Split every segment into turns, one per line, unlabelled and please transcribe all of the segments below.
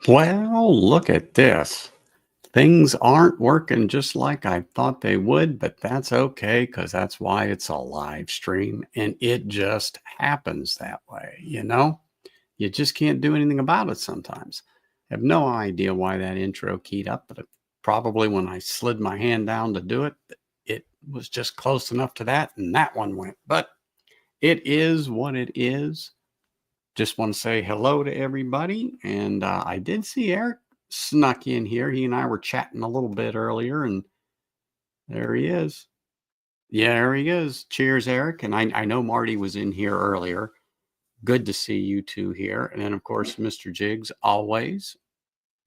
Well, look at this. Things aren't working just like I thought they would, but that's okay because that's why it's a live stream and it just happens that way, you know? You just can't do anything about it sometimes. I have no idea why that intro keyed up, but probably when I slid my hand down to do it, it was just close enough to that and that one went. But it is what it is. Just want to say hello to everybody. And I did see Eric snuck in here. He and I were chatting a little bit earlier, and there he is. Yeah, there he is. Cheers, Eric. And I know Marty was in here earlier. Good to see you two here. And then, of course, Mr. Jiggs, always.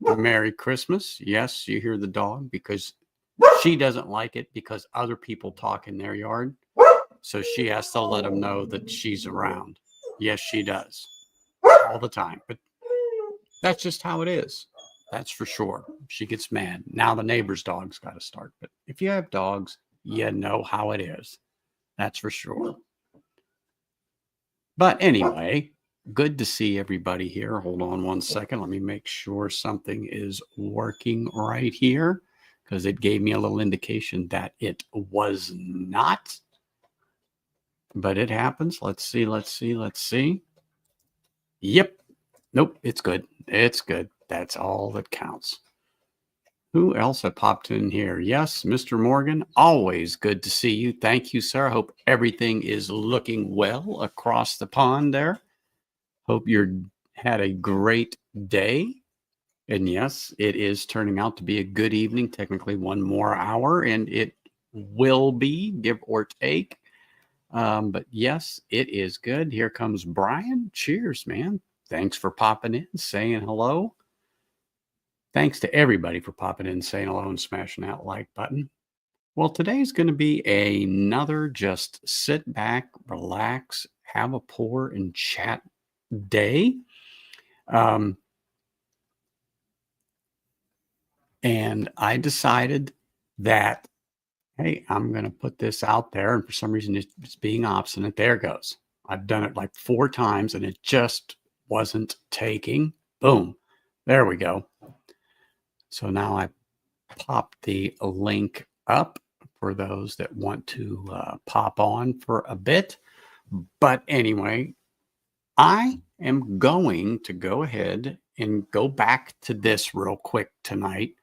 Merry Christmas. Yes, you hear the dog because she doesn't like it because other people talk in their yard. So she has to let them know that she's around. Yes, she does. All the time. But that's just how it is. That's for sure. She gets mad. Now the neighbor's dog's got to start. But if you have dogs, you know how it is. That's for sure. But anyway, good to see everybody here. Hold on one second. Let me make sure something is working right here because it gave me a little indication that it was not. But it happens. Let's see. Yep. Nope, it's good. It's good. That's all that counts. Who else had popped in here? Yes, Mr. Morgan, always good to see you. Thank you, sir. Hope everything is looking well across the pond there. Hope you had a great day. And yes, it is turning out to be a good evening, technically one more hour, and it will be, give or take. But yes, it is good. Here comes Brian. Cheers, man. Thanks for popping in, saying hello. Thanks to everybody for popping in, saying hello, and smashing that like button. Well, today's going to be another just sit back, relax, have a pour, and chat day. And I decided that, hey, I'm going to put this out there. And for some reason, it's being obstinate. There it goes. I've done it like 4 times and it just wasn't taking. Boom. There we go. So now I popped the link up for those that want to pop on for a bit. But anyway, I am going to go ahead and go back to this real quick tonight.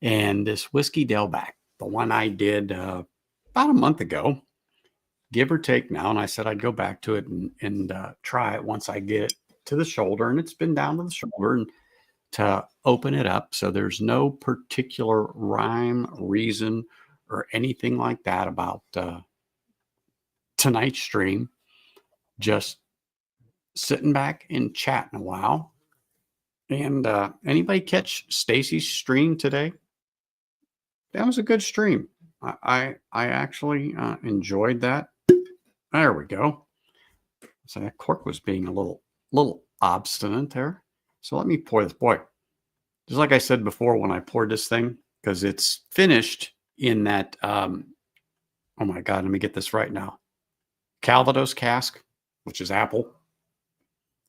And this Whiskey Delback, the one I did about a month ago, give or take now. And I said I'd go back to it and try it once I get it to the shoulder. And it's been down to the shoulder and to open it up. So there's no particular rhyme, reason, or anything like that about tonight's stream. Just sitting back and chatting a while. And anybody catch Stacy's stream today? That was a good stream. I actually enjoyed that. There we go. So that cork was being a little obstinate there. So let me pour this. Boy, just like I said before when I poured this thing, because it's finished in that, oh my God, let me get this right now. Calvados cask, which is apple.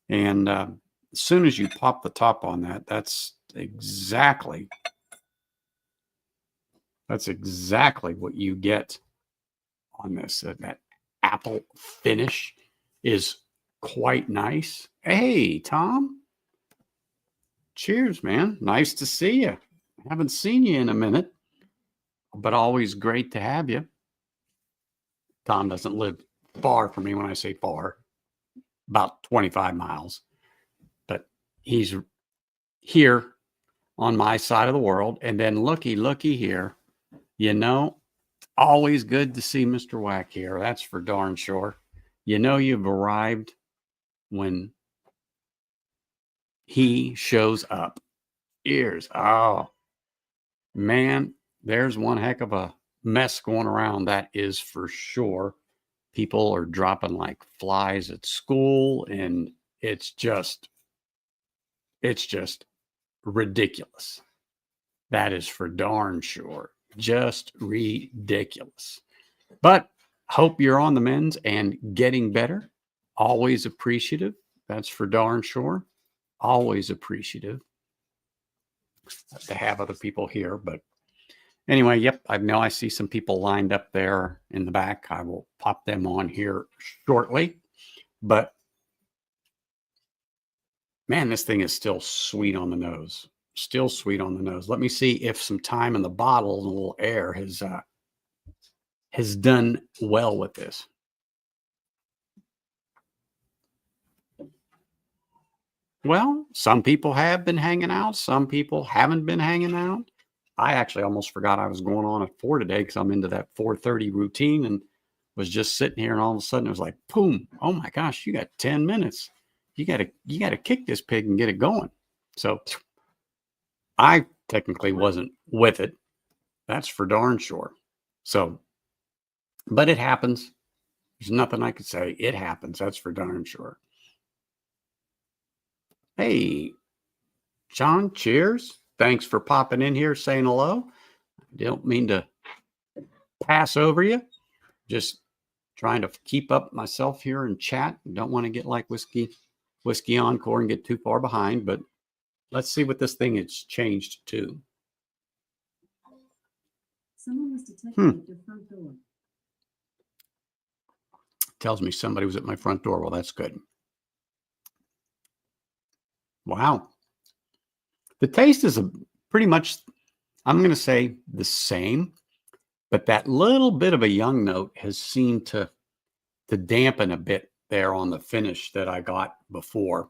And as soon as you pop the top on that, that's exactly what you get on this. That apple finish is quite nice. Hey, Tom. Cheers, man. Nice to see you. Haven't seen you in a minute, but always great to have you. Tom doesn't live far from me. When I say far, about 25 miles, but he's here on my side of the world. And then looky here, you know, always good to see Mr. Wack here. That's for darn sure. You know, you've arrived when he shows up. Ears. Oh, man, there's one heck of a mess going around. That is for sure. People are dropping like flies at school, and it's just ridiculous. That is for darn sure. Just ridiculous. But hope you're on the mends and getting better. Always appreciative. That's for darn sure. Always appreciative. to have other people here. But anyway, yep, I see some people lined up there in the back. I will pop them on here shortly. But man, this thing is still sweet on the nose. Still sweet on the nose. Let me see if some time in the bottle and a little air has done well with this. Well, some people have been hanging out. Some people haven't been hanging out. I actually almost forgot I was going on at 4 today because I'm into that 4:30 routine and was just sitting here, and all of a sudden it was like, boom, oh my gosh, you got 10 minutes. You gotta kick this pig and get it going. So I technically wasn't with it. That's for darn sure. So, but it happens. There's nothing I could say. It happens. That's for darn sure. Hey, John, cheers. Thanks for popping in here saying hello. I don't mean to pass over you. Just trying to keep up myself here and chat. Don't want to get like whiskey encore and get too far behind, but let's see what this thing has changed to.
Someone was detected at your front door.
Tells me somebody was at my front door. Well, that's good. Wow. The taste is pretty much, I'm going to say the same, but that little bit of a young note has seemed to dampen a bit there on the finish that I got before.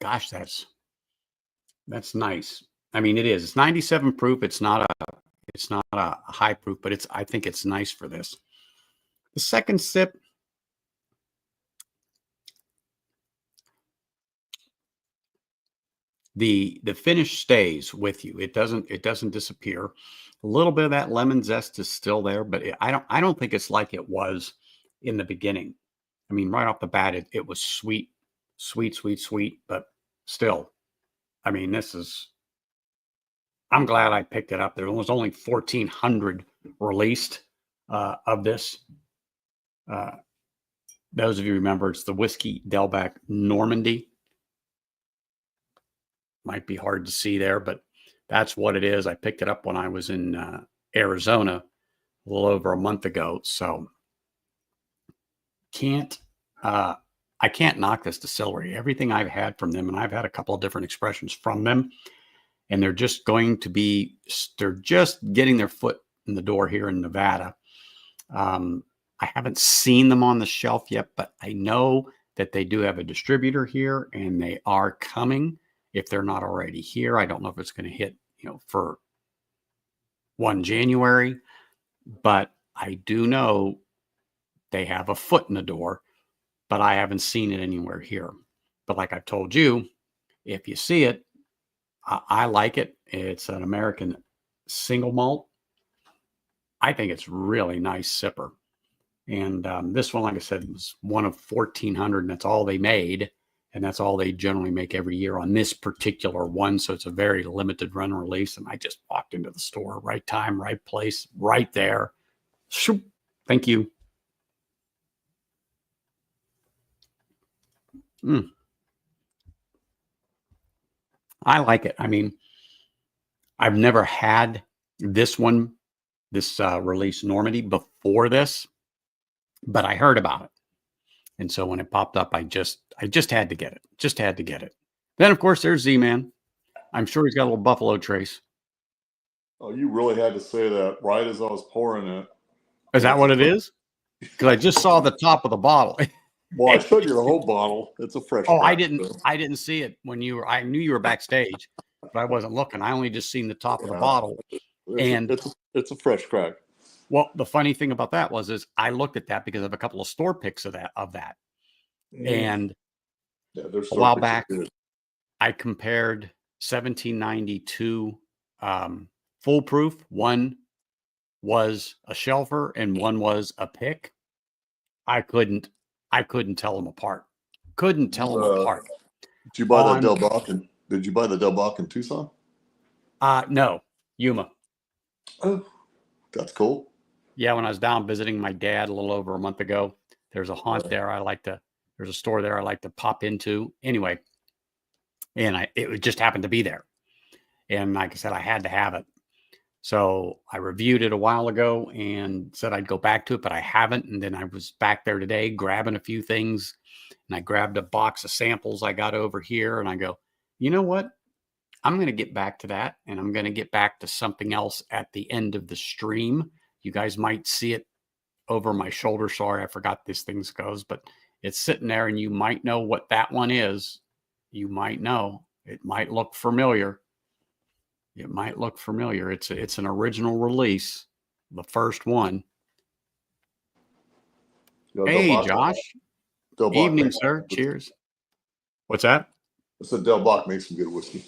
Gosh, that's nice. I mean, it is. It's 97 proof. It's not a high proof, but I think it's nice for this. The second sip, the finish stays with you. It doesn't disappear. A little bit of that lemon zest is still there, but I don't think it's like it was in the beginning. I mean, right off the bat, it was sweet, but still, I mean, I'm glad I picked it up. There was only 1,400 released of this. Those of you remember, it's the Whiskey Delback Normandy. Might be hard to see there, but that's what it is. I picked it up when I was in Arizona a little over a month ago. So I can't knock this distillery. Everything I've had from them, and I've had a couple of different expressions from them, and they're just getting their foot in the door here in Nevada. I haven't seen them on the shelf yet, but I know that they do have a distributor here, and they are coming. If they're not already here, I don't know if it's going to hit, for 1 January, but I do know they have a foot in the door, but I haven't seen it anywhere here. But like I've told you, if you see it, I like it. It's an American single malt. I think it's really nice sipper. And this one, like I said, was one of 1,400, and that's all they made. And that's all they generally make every year on this particular one. So it's a very limited run release. And I just walked into the store, right time, right place, right there. Shoop. Thank you. I like it. I mean, I've never had this release Normandy before this, but I heard about it. And so when it popped up, I just had to get it. Just had to get it. Then, of course, there's Z-Man. I'm sure he's got a little Buffalo Trace.
Oh, you really had to say that right as I was pouring it.
Is that what it is? Because I just saw the top of the bottle.
Well, I showed you the whole bottle. It's a fresh.
Oh, I didn't see it when you were. I knew you were backstage, but I wasn't looking. I only just seen the top of the bottle.
It's a fresh crack.
Well, the funny thing about that is I looked at that because I have a couple of store pics of that. And a while back, I compared 1792 foolproof. One was a shelfer and one was a pick. I couldn't tell them apart. Couldn't tell them apart.
Did you buy that Del Bac? Did you buy the Del Bac in Tucson?
No, Yuma.
Oh, that's cool.
Yeah, when I was down visiting my dad a little over a month ago, There's a haunt there. There's a store there I like to pop into anyway. And it just happened to be there. And like I said, I had to have it. So I reviewed it a while ago and said I'd go back to it, but I haven't. And then I was back there today grabbing a few things, and I grabbed a box of samples I got over here, and I go, you know what? I'm going to get back to that, and I'm going to get back to something else at the end of the stream. You guys might see it over my shoulder. Sorry, I forgot this thing goes, but it's sitting there, and you might know what that one is. You might know. It might look familiar. It might look familiar. It's an original release, the first one. Hey, Josh. Evening, sir. Cheers. What's that?
I said Del Bach makes some good whiskey.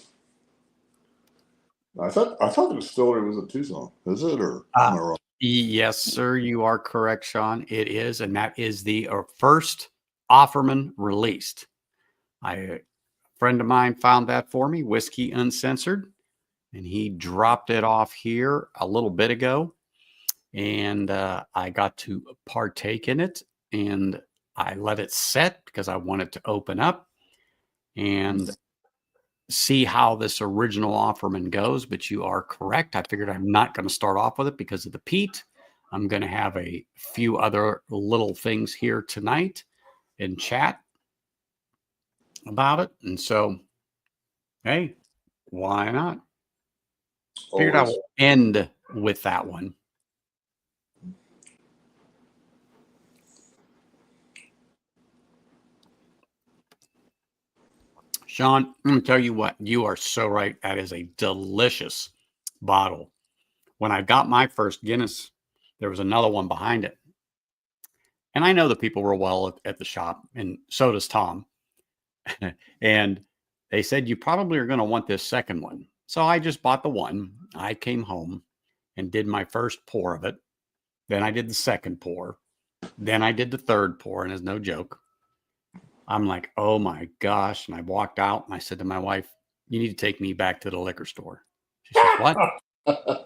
I thought the distillery was in Tucson. Is it, or am I wrong?
Yes, sir. You are correct, Sean. It is, and that is the first Offerman released. A friend of mine found that for me, Whiskey Uncensored, and he dropped it off here a little bit ago, and I got to partake in it, and I let it set because I wanted to open up and see how this original Offerman goes. But you are correct. I figured I'm not going to start off with it because of the peat. I'm going to have a few other little things here tonight and chat about it. And so, hey, why not? Figured I will end with that one. Sean, I'm going to tell you what, you are so right. That is a delicious bottle. When I got my first Guinness, there was another one behind it. And I know the people were well at the shop, and so does Tom. And they said, you probably are going to want this second one. So I just bought the one. I came home and did my first pour of it. Then I did the second pour. Then I did the third pour, and it's no joke. I'm like, oh my gosh. And I walked out and I said to my wife, you need to take me back to the liquor store. She said, what?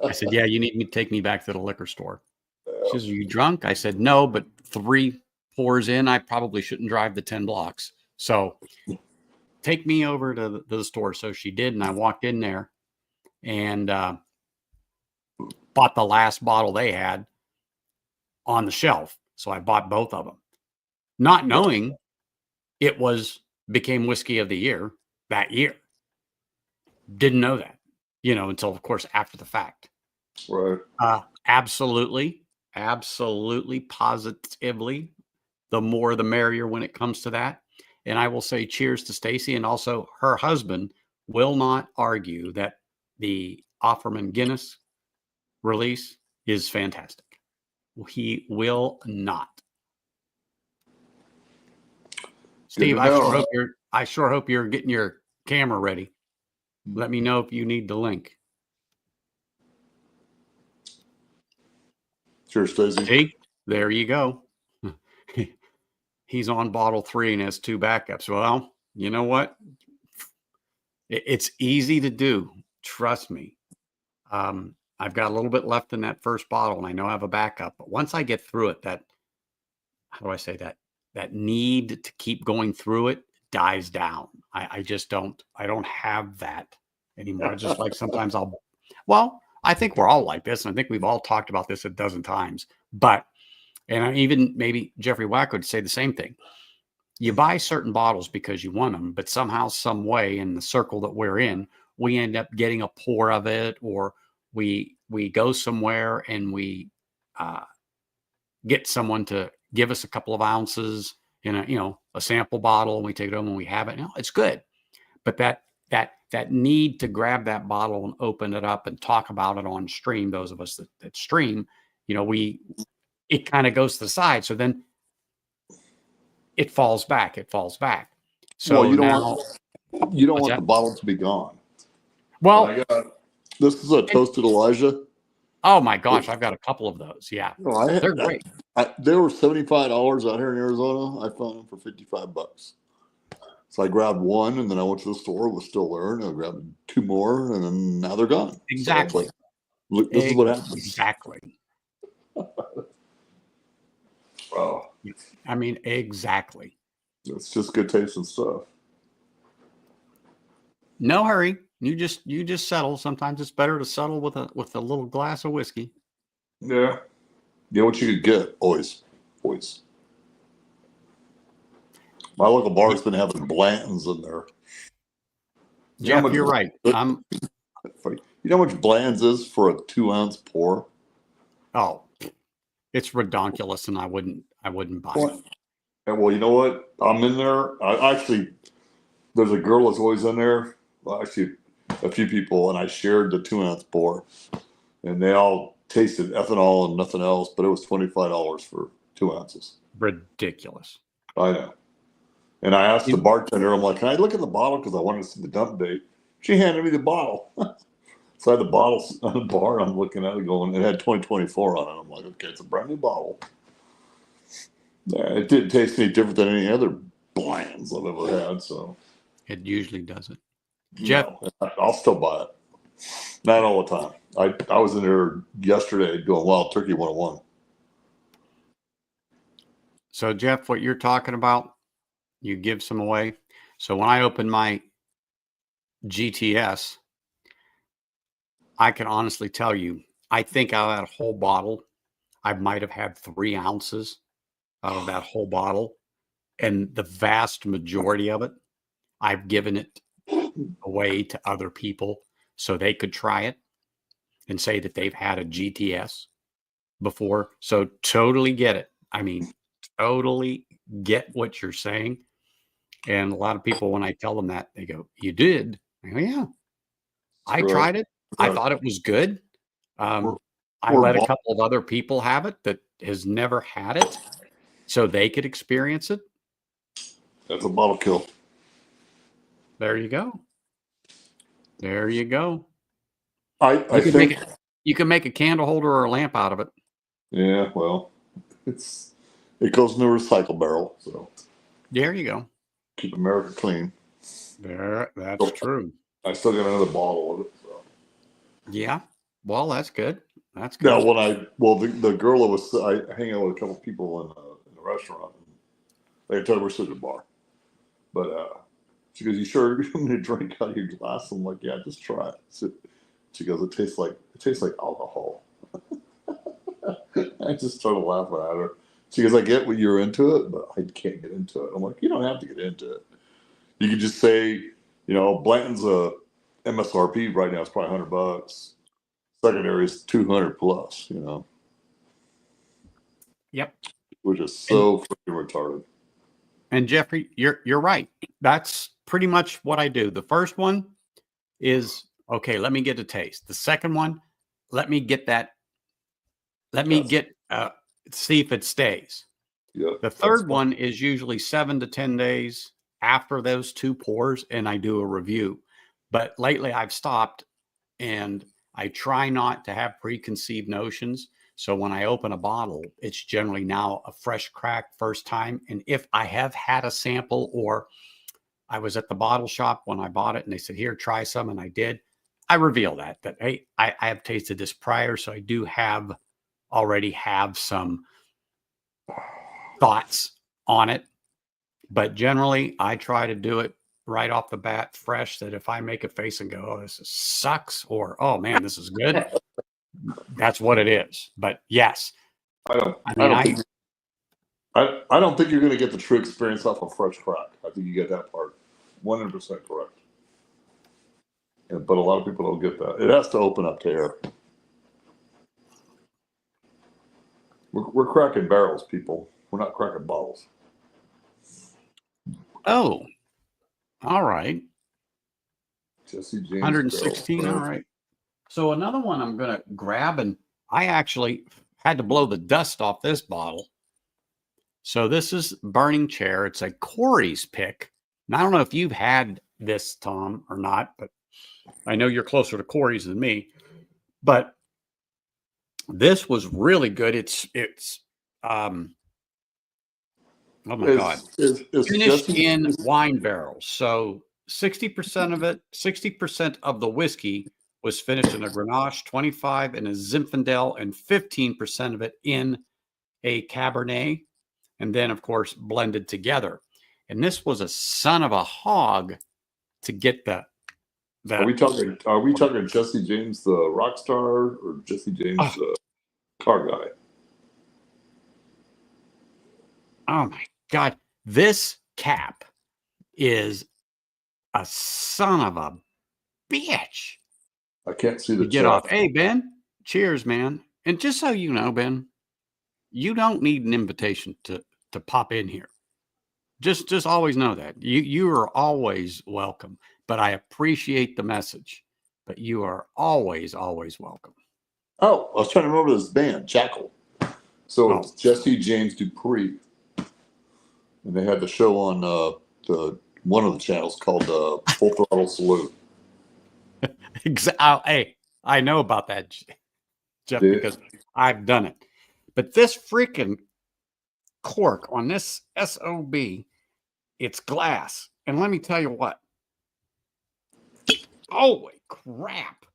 I said, yeah, you need me to take me back to the liquor store. She says, are you drunk? I said, no, but 3 pours in, I probably shouldn't drive the 10 blocks. So take me over to the store. So she did. And I walked in there and bought the last bottle they had on the shelf. So I bought both of them, not knowing it became whiskey of the year that year. Didn't know that, until of course after the fact.
Right.
Absolutely, positively, the more the merrier when it comes to that. And I will say cheers to Stacy, and also her husband will not argue that the Offerman Guinness release is fantastic. He will not. Steve, I sure hope you're getting your camera ready. Let me know if you need the link.
Sure, Stacey.
See, there you go. He's on bottle 3 and has 2 backups. Well, you know what? It's easy to do. Trust me. I've got a little bit left in that first bottle, and I know I have a backup. But once I get through it, how do I say that? That need to keep going through it dies down. I just don't have that anymore. Just like sometimes I think we're all like this, and I think we've all talked about this a dozen times. But, and even maybe Jeffrey Wack would say the same thing. You buy certain bottles because you want them, but somehow, some way, in the circle that we're in, we end up getting a pour of it, or we go somewhere and we get someone to give us a couple of ounces in a sample bottle, and we take it home and we have it. It's good, but that need to grab that bottle and open it up and talk about it on stream, those of us that stream, it kind of goes to the side. So then it falls back. So
well, you don't want the bottle to be gone.
Well,
this is a Toasted Elijah.
Oh my gosh, I've got a couple of those. Yeah, they're great.
They were $75 out here in Arizona. I found them for $55. So I grabbed one, and then I went to the store. It was still there, and I grabbed 2 more, and then now they're gone.
Exactly.
So look, this is what happens.
Exactly.
Wow.
I mean, exactly.
It's just good tasting stuff.
No hurry. You just settle. Sometimes it's better to settle with a little glass of whiskey.
Yeah. Get what you could get. Always. My local bar's been having Blantons in there.
Jeff, you're right.
You know how much Bland's is for a 2-ounce pour?
Oh, it's redonkulous, and I wouldn't buy it.
And well, you know what? I'm in there. There's a girl that's always in there. Well, actually, a few people, and I shared the 2-ounce pour, and they all tasted ethanol and nothing else, but it was $25 for 2 ounces.
Ridiculous.
I know. And I asked the bartender, I'm like, can I look at the bottle? Because I wanted to see the dump date. She handed me the bottle. So I had the bottle on the bar, and I'm looking at it going, it had 2024 on it. I'm like, okay, it's a brand new bottle. Yeah, it didn't taste any different than any other Blands I've ever had. So
It usually doesn't. Jeff,
no, I'll still buy it. Not all the time. I was in there yesterday doing Wild Turkey 101.
So Jeff, what you're talking about, you give some away. So when I open my GTS, I can honestly tell you, I think out of that whole bottle, I might have had 3 ounces out of that whole bottle. And the vast majority of it, I've given it away to other people so they could try it and say that they've had a GTS before. So totally get it. I mean, totally get what you're saying. And a lot of people, when I tell them that, they go, "You did?" I go, "Yeah, I tried it. I thought it was good. I let a couple of other people have it that has never had it so they could experience it."
That's a bottle kill.
There you go. There you go.
I think
you can make a candle holder or a lamp out of it.
Yeah, well, it goes in the recycle barrel, so
There you go.
keep America clean.
That's true.
I still got another bottle of it. So.
Yeah. Well, that's good. That's good.
Now, the girl that was, I hang out with a couple people in the restaurant. And they told her we're sitting at a bar, but she goes, "You sure you're going to drink out of your glass?" I'm like, "Yeah, just try it." So she goes, It tastes like alcohol." I just started laughing at her. She goes, "I get what you're into it, but I can't get into it." I'm like, "You don't have to get into it. You could just say, Blanton's MSRP right now is probably $100. Secondary is 200 plus.
Yep.
Which is so freaking retarded.
And Jeffrey, you're right. That's pretty much what I do. The first one is, okay, let me get a taste. The second one, let me get that. Let me see if it stays.
Yep,
the third one is usually 7 to 10 days after those 2 pours, and I do a review. But lately I've stopped, and I try not to have preconceived notions. So when I open a bottle, it's generally now a fresh crack first time. And if I have had a sample, or I was at the bottle shop when I bought it and they said, "Here, try some," and I did, I reveal that, hey, I have tasted this prior. So I do already have some thoughts on it. But generally, I try to do it right off the bat fresh, that if I make a face and go, "Oh, this sucks," or, "Oh man, this is good," that's what it is. But yes,
I don't think you're going to get the true experience off a fresh crack. I think you get that part 100% correct. But a lot of people don't get that. It has to open up to air. We're cracking barrels, people. We're not cracking bottles.
Oh, all right.
Jesse James
116.
barrel.
All right. So another one I'm going to grab, and I actually had to blow the dust off this bottle. So this is Burning Chair. It's a Corey's pick. And I don't know if you've had this, Tom, or not, but I know you're closer to Corey's than me. But this was really good. It's oh my God. Finished in wine barrels. So 60% of the whiskey was finished in a Grenache, 25 in a Zinfandel, and 15% of it in a Cabernet. and then, of course, blended together. And this was a son of a hog to get the.
Are we talking Jesse James the rock star or Jesse James the car guy?
Oh my God. This cap is a son of a bitch.
I can't see the
You get
chat.
off. Hey, Ben, cheers, man. And just so you know, Ben, you don't need an invitation to pop in here. Just always know that. You are always welcome. But I appreciate the message. But you are always welcome.
Oh, I was trying to remember this band, Jackal. So it's Jesse James Dupree. And they had the show on the one of the channels called Full Throttle Salute.
Hey, I know about that, Jeff, because I've done it. But this freaking cork on this SOB, it's glass. And let me tell you what. Holy crap.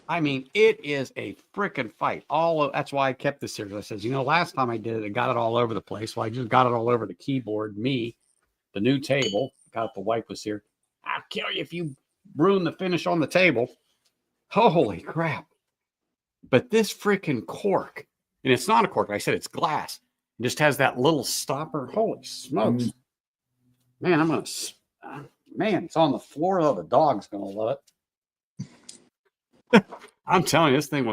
I mean, it is a freaking fight. That's why I kept this series. I said, last time I did it, I got it all over the place. Well, I just got it all over the keyboard. Me, the new table, got the wipe was here. I'll kill you if you ruin the finish on the table. Holy crap. But this freaking cork, and it's not a cork, like I said, it's glass. It just has that little stopper. Holy smokes. Man, it's on the floor though. The dog's going to love it. I'm telling you, this thing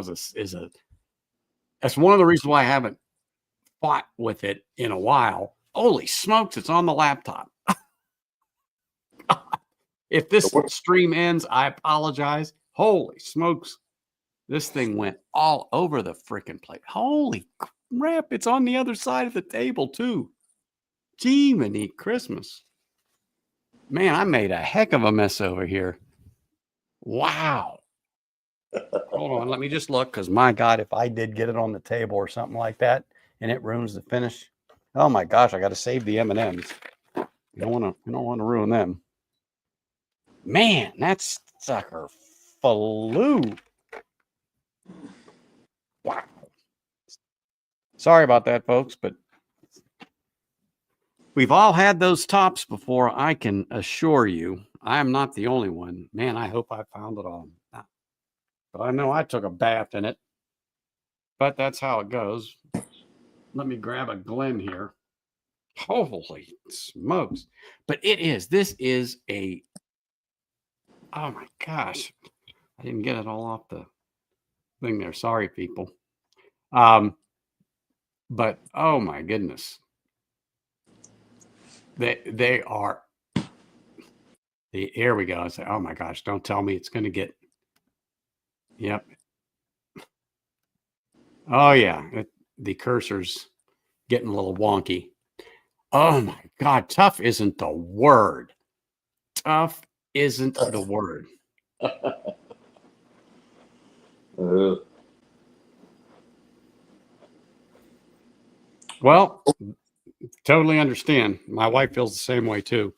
that's one of the reasons why I haven't fought with it in a while. Holy smokes, it's on the laptop. If this stream ends, I apologize. Holy smokes. This thing went all over the freaking plate. Holy crap, it's on the other side of the table too. Jiminy Christmas. Man, I made a heck of a mess over here. Wow. Hold on, let me just look, because my God, if I did get it on the table or something like that and it ruins the finish, oh my gosh, I got to save the M&Ms. You don't want to ruin them. Man, that sucker flew. Wow. Sorry about that, folks, but we've all had those tops before. I can assure you, I am not the only one. Man, I hope I found it all. But I know I took a bath in it. But that's how it goes. Let me grab a Glen here. Holy smokes. But this is oh my gosh. I didn't get it all off the thing there. Sorry, people. But oh my goodness. They are. Here we go. I say, oh my gosh, don't tell me it's going to get. Yep. Oh yeah. The cursor's getting a little wonky. Oh my God. Tough isn't the word. Tough isn't the word. Well, totally understand. My wife feels the same way too.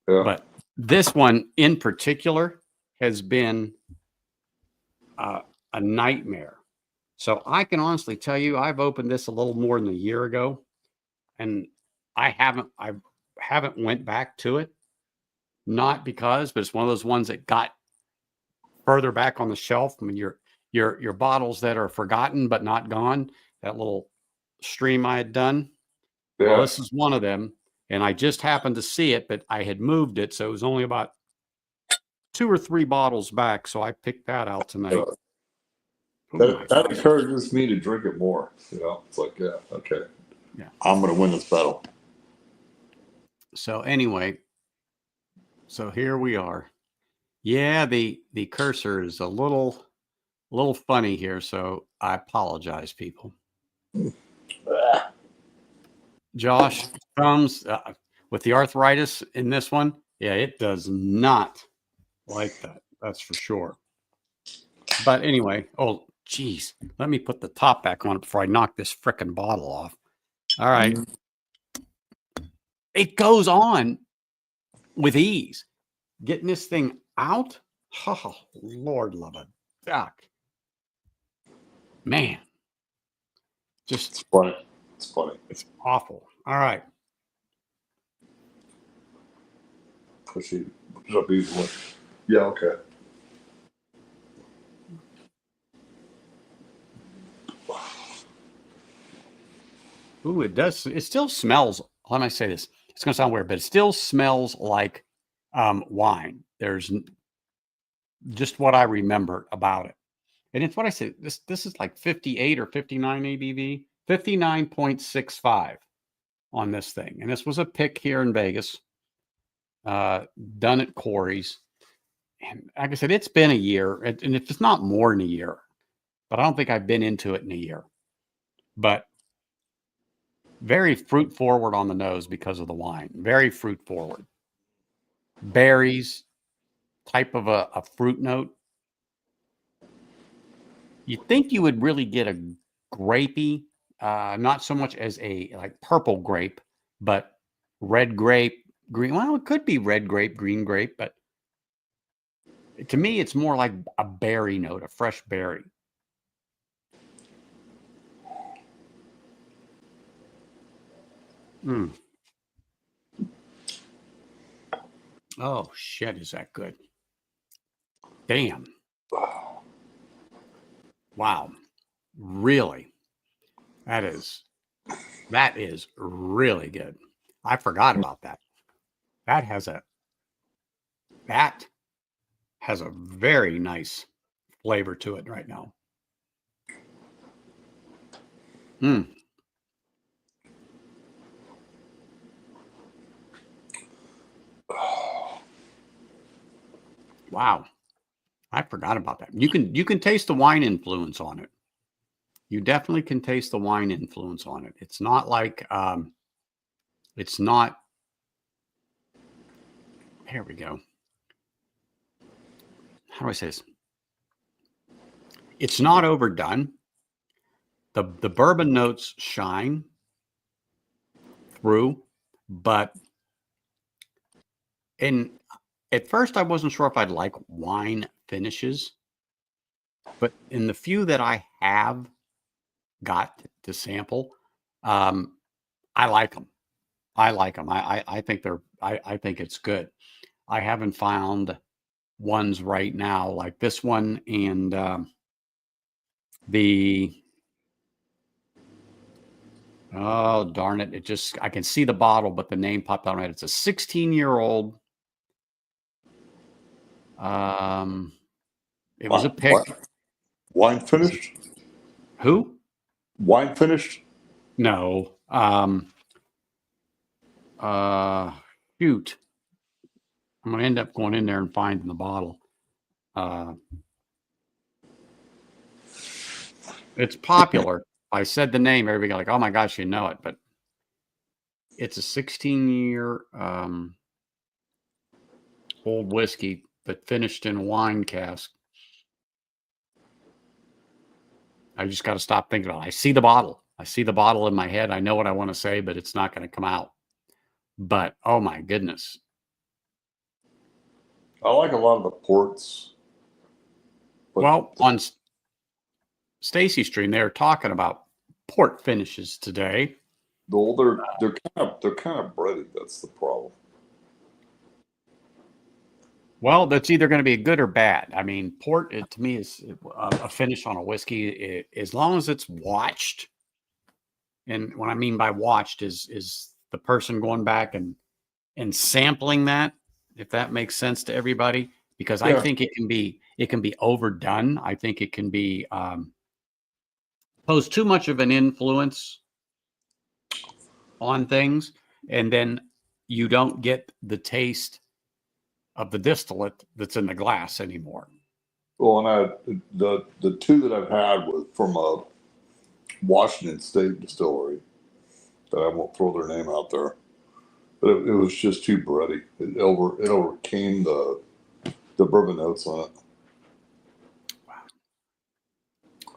Yeah. But this one in particular has been a nightmare. So I can honestly tell you, I've opened this a little more than a year ago, and I haven't went back to it. Not because, but it's one of those ones that got further back on the shelf. I mean, your bottles that are forgotten but not gone. That little stream I had done. Yeah. Well, this is one of them, and I just happened to see it, but I had moved it, so it was only about 2 or 3 bottles back. So I picked that out tonight.
That encourages me to drink it more. It's like, yeah, okay, yeah, I'm going to win this battle.
So anyway, so here we are. Yeah, the cursor is a little funny here, so I apologize, people. Josh comes with the arthritis in this one. Yeah, it does not like that. That's for sure. But anyway, oh geez, let me put the top back on it before I knock this frickin' bottle off. All right, it goes on with ease. Getting this thing out. Oh, Lord love a duck. Man. Just
funny. It's funny.
It's awful. All right.
Push up easily. Yeah, okay.
Ooh, it does. It still smells. Let me say this. It's going to sound weird, but it still smells like wine. There's just what I remember about it. And it's what I said. This is like 58 or 59 ABV, 59.65 on this thing. And this was a pick here in Vegas, done at Corey's. And like I said, it's been a year, and if it's not more than a year, but I don't think I've been into it in a year. But very fruit forward on the nose because of the wine. Very fruit forward. Berries, type of a fruit note. You think you would really get a grapey, not so much as a like purple grape, but red grape, green. Well, it could be red grape, green grape, but to me, it's more like a berry note, a fresh berry. Mm. Oh, shit, is that good? Damn. Wow. Really? That is really good. I forgot about that. That has a very nice flavor to it right now. Mm. Wow. I forgot about that. You can taste the wine influence on it. You definitely can taste the wine influence on it. It's not like it's not. Here we go. How do I say this? It's not overdone. The bourbon notes shine through, but at first I wasn't sure if I'd like wine finishes, but in the few that I have got to sample, I like them. I like them. I think I think it's good. I haven't found ones right now like this one and oh darn it. I can see the bottle, but the name popped out right. It's a 16-year-old. It was a pick.
Wine finished?
Who?
Wine finished?
No. Shoot. I'm gonna end up going in there and finding the bottle. It's popular. I said the name, everybody like, oh my gosh, you know it, but it's a 16-year old whiskey, but finished in a wine cask. I just got to stop thinking about it. I see the bottle. I see the bottle in my head. I know what I want to say, but it's not going to come out. But oh my goodness.
I like a lot of the ports.
Well, on Stacy's stream, they were talking about port finishes today.
They're kind of bready. That's the problem.
Well, that's either going to be good or bad. I mean, port to me is a finish on a whiskey as long as it's watched. And what I mean by watched is the person going back and sampling that, if that makes sense to everybody, because I think it can be overdone. I think it can be pose too much of an influence on things, and then you don't get the taste of the distillate that's in the glass anymore.
Well, and the two that I've had from a Washington State distillery that I won't throw their name out there, but it was just too bready. It overcame the bourbon notes on it.
Wow.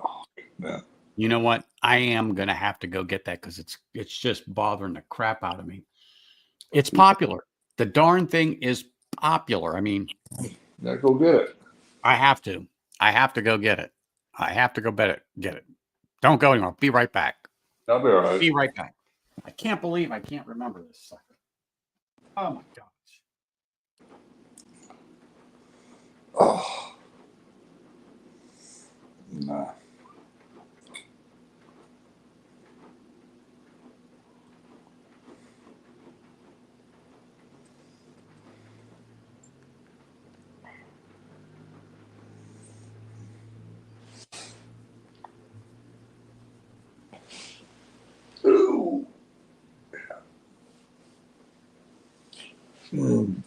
Oh, man.
You know what? I am gonna have to go get that because it's just bothering the crap out of me. It's popular. The darn thing is popular. I mean,
yeah, go get it.
I have to go get it. I have to go get it. Don't go anywhere. Be right back.
I'll be all right.
Be right back. I can't believe I can't remember this sucker. Oh my gosh.
Oh. Nah. Ooh. Mm.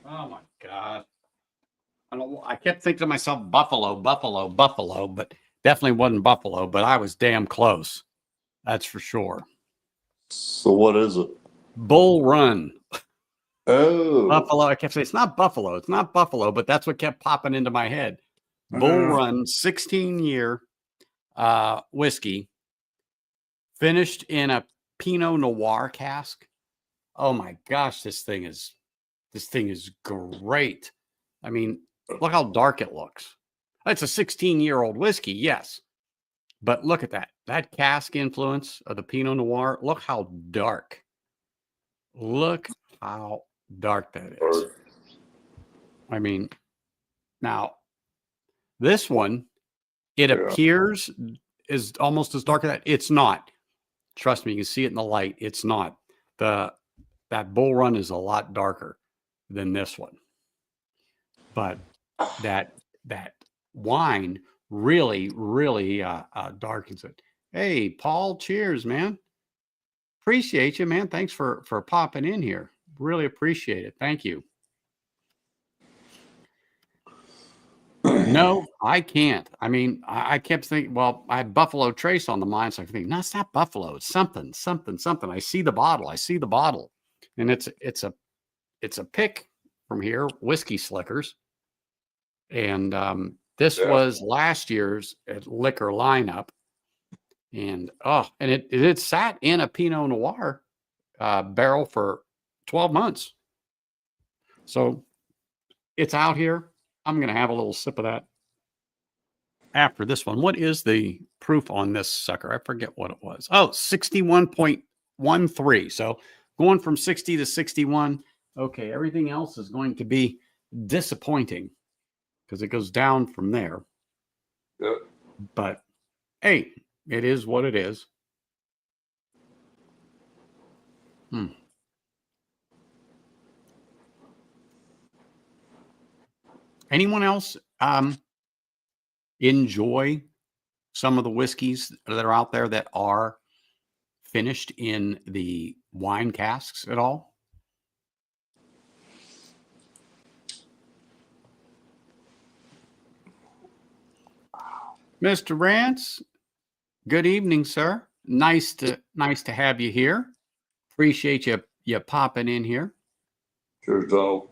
Oh my God. I kept thinking to myself, Buffalo, Buffalo, Buffalo, but definitely wasn't Buffalo, but I was damn close. That's for sure.
So what is it?
Bull Run.
Oh.
Buffalo. I kept saying, it's not Buffalo. It's not Buffalo, but that's what kept popping into my head. Bull Run, 16-year whiskey, finished in a Pinot Noir cask. Oh my gosh, this thing is great. I mean, look how dark it looks. It's a 16-year-old whiskey, yes. But look at that. That cask influence of the Pinot Noir. Look how dark. Look how dark that is. I mean, now this one, it appears is almost as dark as that. It's not. Trust me, you can see it in the light. It's not. That Bull Run is a lot darker than this one. But that wine really darkens it. Hey, Paul, cheers, man. Appreciate you, man. Thanks for popping in here. Really appreciate it. Thank you. No, I can't. I mean, I kept thinking, well, I had Buffalo Trace on the mind, so I think, no, it's not Buffalo. It's something. I see the bottle. And it's a pick from here, Whiskey Slickers. And this was last year's liquor lineup. And it sat in a Pinot Noir barrel for 12 months. So it's out here. I'm going to have a little sip of that after this one. What is the proof on this sucker? I forget what it was. Oh, 61.13. So going from 60 to 61. Okay, everything else is going to be disappointing because it goes down from there.
Yep.
But hey, it is what it is. Anyone else enjoy some of the whiskeys that are out there that are finished in the wine casks at all? Mr. Rance, good evening, sir. Nice to have you here. Appreciate you popping in here.
Sure, Joe.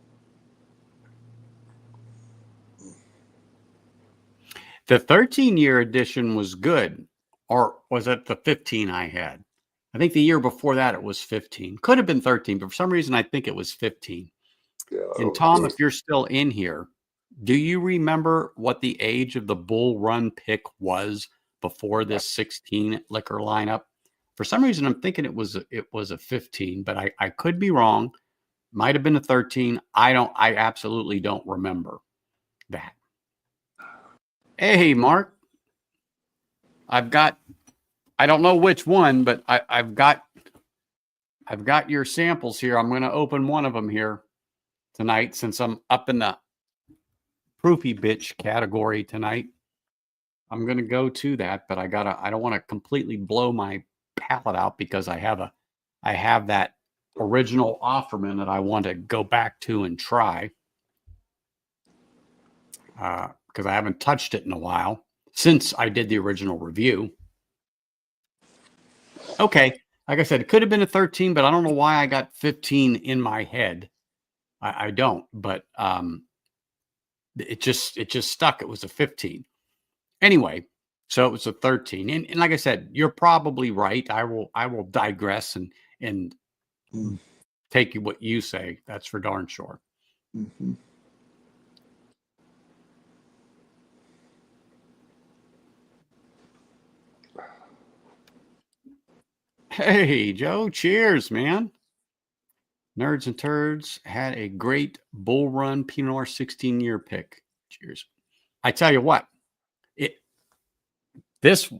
The 13-year edition was good, or was it the 15 I had? I think the year before that it was 15. Could have been 13, but for some reason I think it was 15.
Yeah.
And Tom, if you're still in here, do you remember what the age of the Bull Run pick was before this 16 liquor lineup? For some reason, I'm thinking it was a 15, but I could be wrong. Might have been a 13. I absolutely don't remember that. Hey, Mark. I don't know which one, but I've got your samples here. I'm going to open one of them here tonight since I'm up in the proofy bitch category tonight. I'm going to go to that, but I don't want to completely blow my palate out because I have that original Offerman that I want to go back to and try because I haven't touched it in a while. since I did the original review. Okay. Like I said, it could have been a 13, but I don't know why I got 15 in my head. I don't, but it just stuck. It was a 15. Anyway, so it was a 13. And like I said, you're probably right. I will digress and take what you say. That's for darn sure.
Mm-hmm.
Hey, Joe, cheers, man. Nerds and Turds had a great Bull Run Pinot Noir 16-year pick. Cheers. I tell you what, this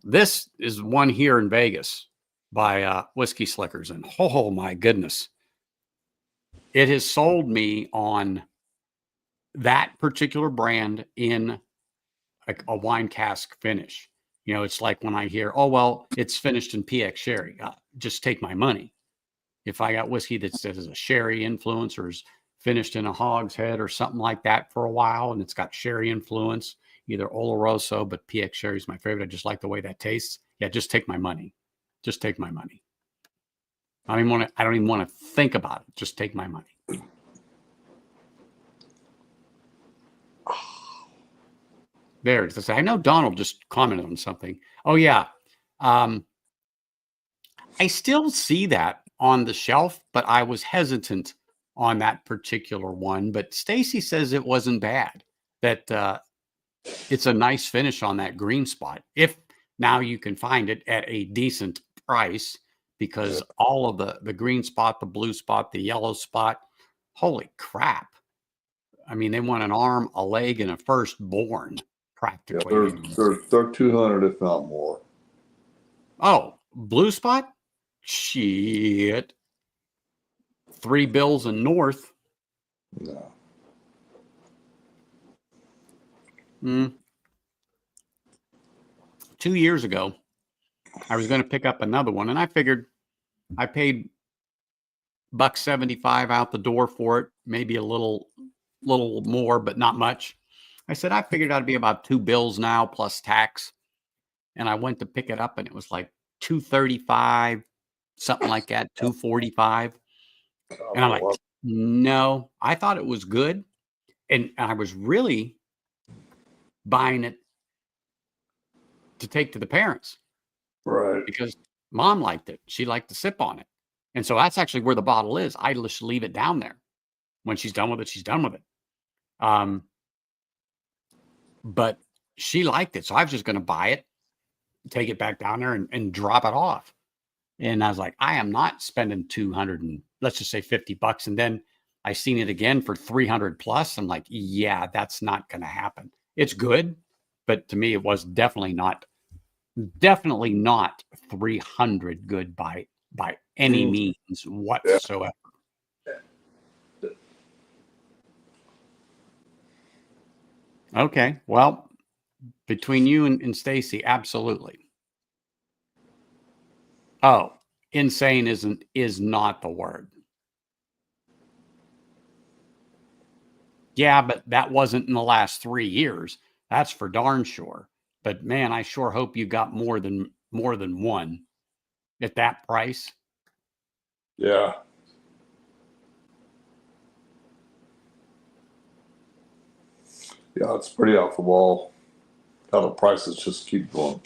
is one here in Vegas by Whiskey Slickers, and oh my goodness, it has sold me on that particular brand in a wine cask finish. You know, it's like when I hear, oh well, it's finished in PX sherry. Just take my money. If I got whiskey that says a sherry influence or is finished in a hogshead or something like that for a while, and it's got sherry influence, either Oloroso, but PX sherry is my favorite. I just like the way that tastes. Yeah, just take my money. Just take my money. I don't even want to think about it. Just take my money. There it is. I know Donald just commented on something. Oh yeah. I still see that on the shelf, but I was hesitant on that particular one. But Stacy says it wasn't bad, that it's a nice finish on that green spot. If now you can find it at a decent price, because all of the green spot, the blue spot, the yellow spot, holy crap. I mean, they want an arm, a leg, and a firstborn practically.
Yeah, they're 200, if not more.
Oh, blue spot? Shit. 3 bills and north.
No.
2 years ago, I was going to pick up another one, and I figured I paid $1.75 out the door for it, maybe a little more, but not much. I said, I figured I'd be about 2 bills now plus tax. And I went to pick it up, and it was like $2.35, something like that, $2.45. And I'm like, no, I thought it was good. And I was really buying it to take to the parents.
Right.
Because mom liked it. She liked to sip on it. And so that's actually where the bottle is. I just leave it down there. When she's done with it, she's done with it. But she liked it. So I was just going to buy it, take it back down there and drop it off. And I was like, I am not spending 200 and let's just say $50. And then I seen it again for 300 plus. I'm like, yeah, that's not going to happen. It's good. But to me, it was definitely not 300 good by any means whatsoever. Okay. Well, between you and Stacy, absolutely. Oh, insane is not the word. Yeah, but that wasn't in the last 3 years. That's for darn sure. But man, I sure hope you got more than one at that price.
Yeah. Yeah, it's pretty off the wall. How the prices just keep going.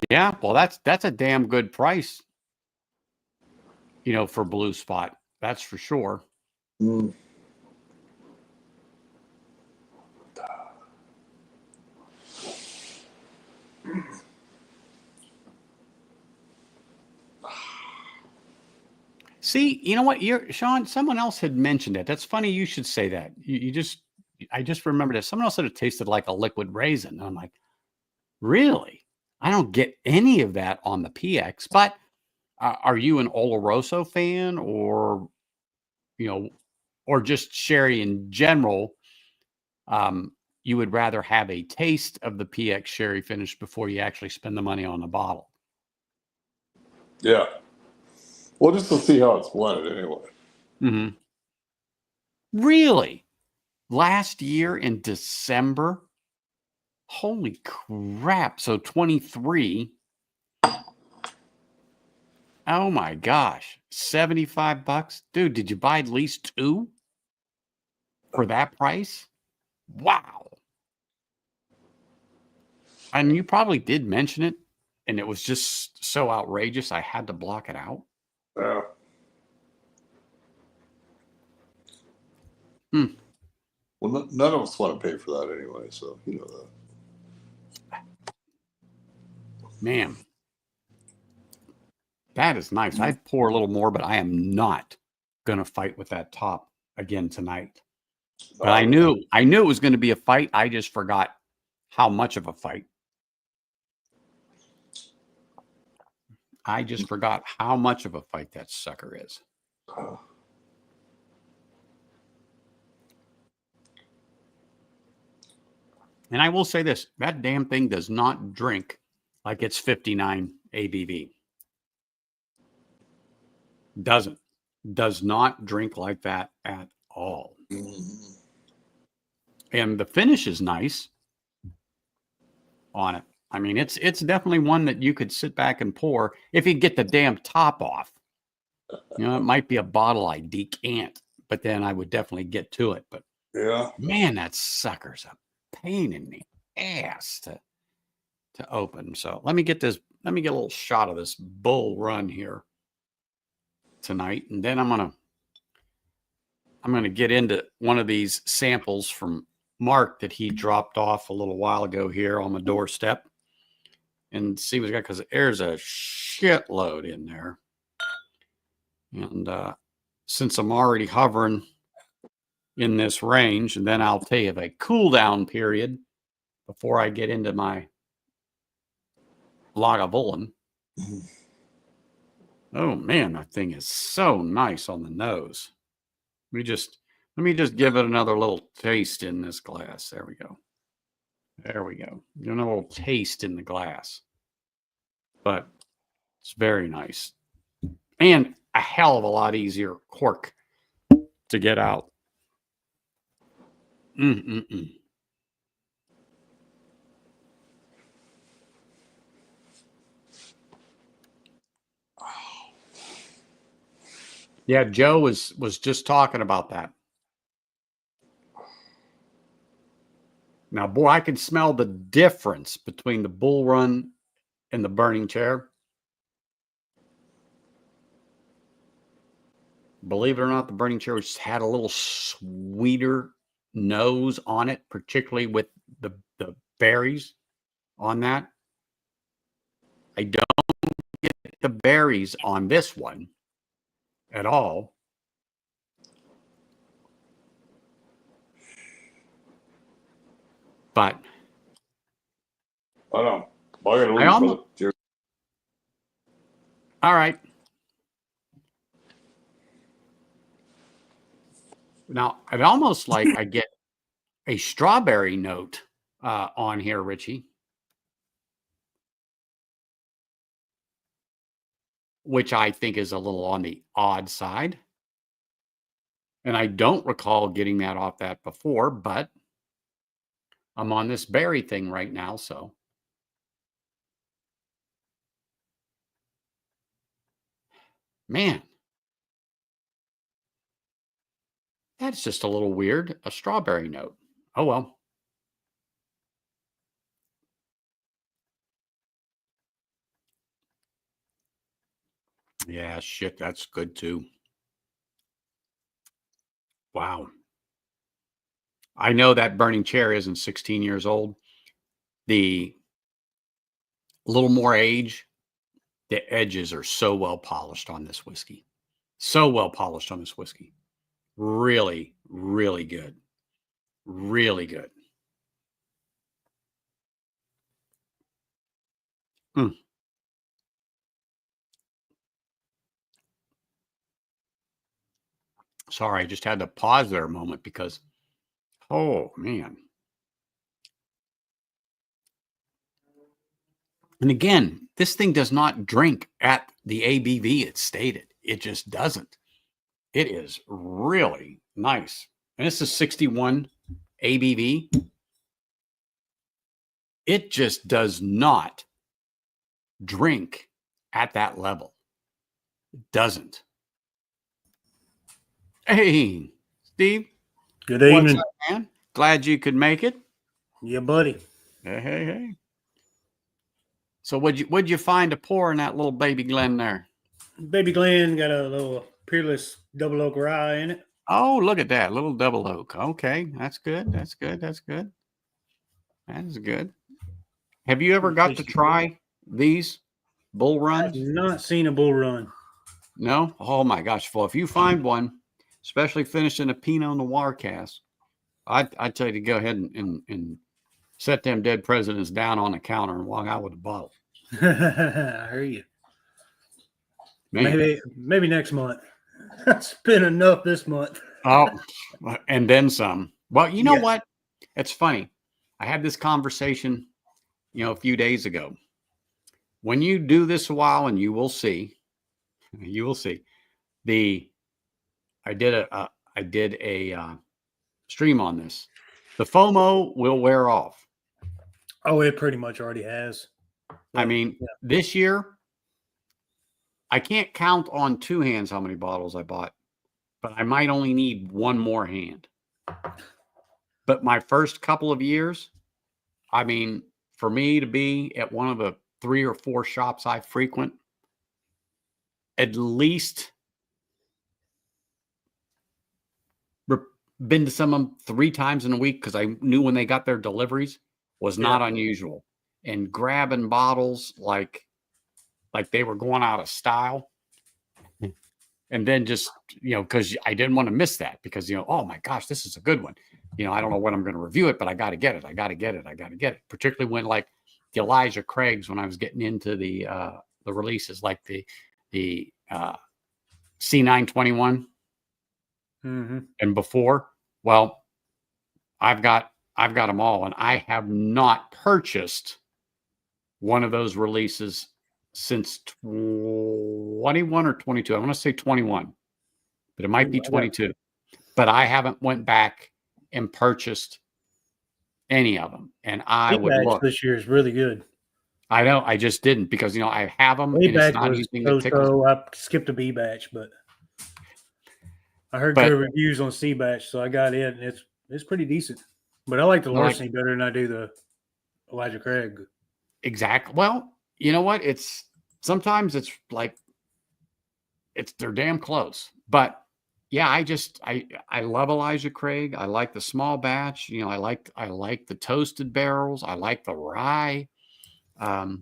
Yeah, well, that's a damn good price, for Blue Spot. That's for sure. See, you know what? Sean, someone else had mentioned it. That's funny you should say that. I just remembered that. Someone else said it tasted like a liquid raisin. And I'm like, really? I don't get any of that on the PX. But are you an Oloroso fan or just sherry in general? You would rather have a taste of the PX sherry finish before you actually spend the money on the bottle.
Yeah. Well, just to see how it's blended anyway.
Mm-hmm. Really? Last year in December, Holy crap. So 23. Oh my gosh. $75. Dude, did you buy at least 2 for that price? Wow. And you probably did mention it, and it was just so outrageous I had to block it out.
Yeah. Well, none of us want to pay for that anyway, so you know that.
Man, that is nice. I'd pour a little more, but I am not going to fight with that top again tonight. But I knew it was going to be a fight. I just forgot how much of a fight. I just forgot how much of a fight that sucker is. And I will say this, that damn thing does not drink like it's 59 ABV. Does not drink like that at all. And the finish is nice on it. I mean, it's definitely one that you could sit back and pour if you get the damn top off. You know, it might be a bottle I decant, but then I would definitely get to it. But
Yeah.
man, that sucker's a pain in the ass to open. So let me get a little shot of this Bull Run here tonight, and then I'm gonna get into one of these samples from Mark that he dropped off a little while ago here on my doorstep, and see what he's got, because there's a shitload in there. And since I'm already hovering in this range, and then I'll tell you the cool down period before I get into my Lagavulin. Oh man, that thing is so nice on the nose. Let me just give it another little taste in this glass. There we go. There we go. Give it a little taste in the glass. But it's very nice. And a hell of a lot easier cork to get out. Yeah, Joe was just talking about that. Now, boy, I can smell the difference between the Bull Run and the Burning Chair. Believe it or not, the Burning Chair just had a little sweeter nose on it, particularly with the berries on that. I don't get the berries on this one at all. But
I know. I gotta leave, brother. Cheers.
All right. Now, I'd almost like I get a strawberry note on here, Richie, which I think is a little on the odd side. And I don't recall getting that off that before, but I'm on this berry thing right now, so. Man, that's just a little weird, a strawberry note. Oh, well. Yeah, shit, that's good too. Wow. I know that Burning Chair isn't 16 years old. The little more age, the edges are so well polished on this whiskey. So well polished on this whiskey. Really, really good. Really good. Sorry, I just had to pause there a moment because, oh, man. And again, this thing does not drink at the ABV it's stated. It just doesn't. It is really nice. And this is 61 ABV. it just does not drink at that level. It doesn't. Hey, Steve.
Good
What's
evening.
up, man? Glad you could make it.
Yeah, buddy.
Hey. So what'd you find to pour in that little baby Glen there?
Baby Glen got a little Peerless double oak rye in it.
Oh, look at that little double oak. Okay, that's good. That's good. That is good. Have you ever got to try these bull
I've
runs?
not seen a bull run.
No? Oh my gosh. Well, if you find one, especially finished in a Pinot Noir cask, I'd tell you to go ahead and set them dead presidents down on the counter and walk out with a bottle.
I hear you.
Man.
Maybe next month. It's been enough this month.
Oh, and then some. Well, you know
Yeah.
what? It's funny. I had this conversation, a few days ago. When you do this a while, and you will see. I did a stream on this. The FOMO will wear off.
Oh, it pretty much already has.
I mean, this year, I can't count on two hands how many bottles I bought, but I might only need one more hand. But my first couple of years, I mean, for me to be at one of the 3 or 4 shops I frequent, at least been to some of them 3 times in a week because I knew when they got their deliveries was not unusual. And grabbing bottles like they were going out of style. And then just, because I didn't want to miss that because, oh my gosh, this is a good one. I don't know when I'm going to review it, but I got to get it. I got to get it. Particularly when like the Elijah Craig's, when I was getting into the releases, like the C921 and before. Well, I've got them all, and I have not purchased one of those releases since 21 or 22. I want to say 21, but it might be 22. But I haven't went back and purchased any of them. And I would look.
This year is really good.
I know. I just didn't because, I have them. And it's not anything that tickles.
So I skipped a B batch, but I heard good reviews on C batch, so I got it, and it's pretty decent. But I like the Larceny better than I do the Elijah Craig.
Exactly. Well, you know what? Sometimes it's like they're damn close. But yeah, I love Elijah Craig. I like the small batch. I like the toasted barrels. I like the rye. I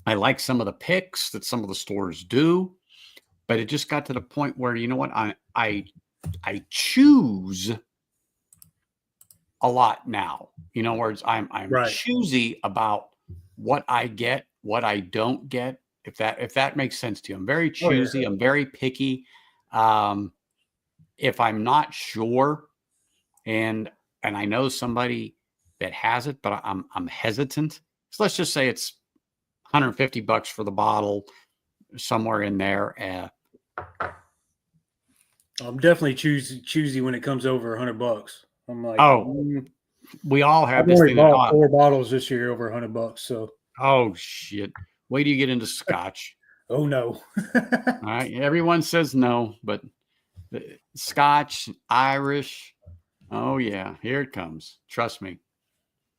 like some of the picks that some of the stores do. But it just got to the point where, you know what? I choose a lot now. In other words, I'm choosy about what I get, what I don't get. If that makes sense to you, I'm very choosy. I'm very picky. If I'm not sure, and I know somebody that has it, but I'm hesitant. So let's just say it's $150 for the bottle, somewhere in there.
I'm definitely choosy when it comes over $100. I'm like,
we all have
I've
this
only
thing.
bought 4 bottles this year over $100. So,
oh shit! Wait till you get into Scotch.
Oh no!
All right, everyone says no, but Scotch, Irish. Oh yeah, here it comes. Trust me,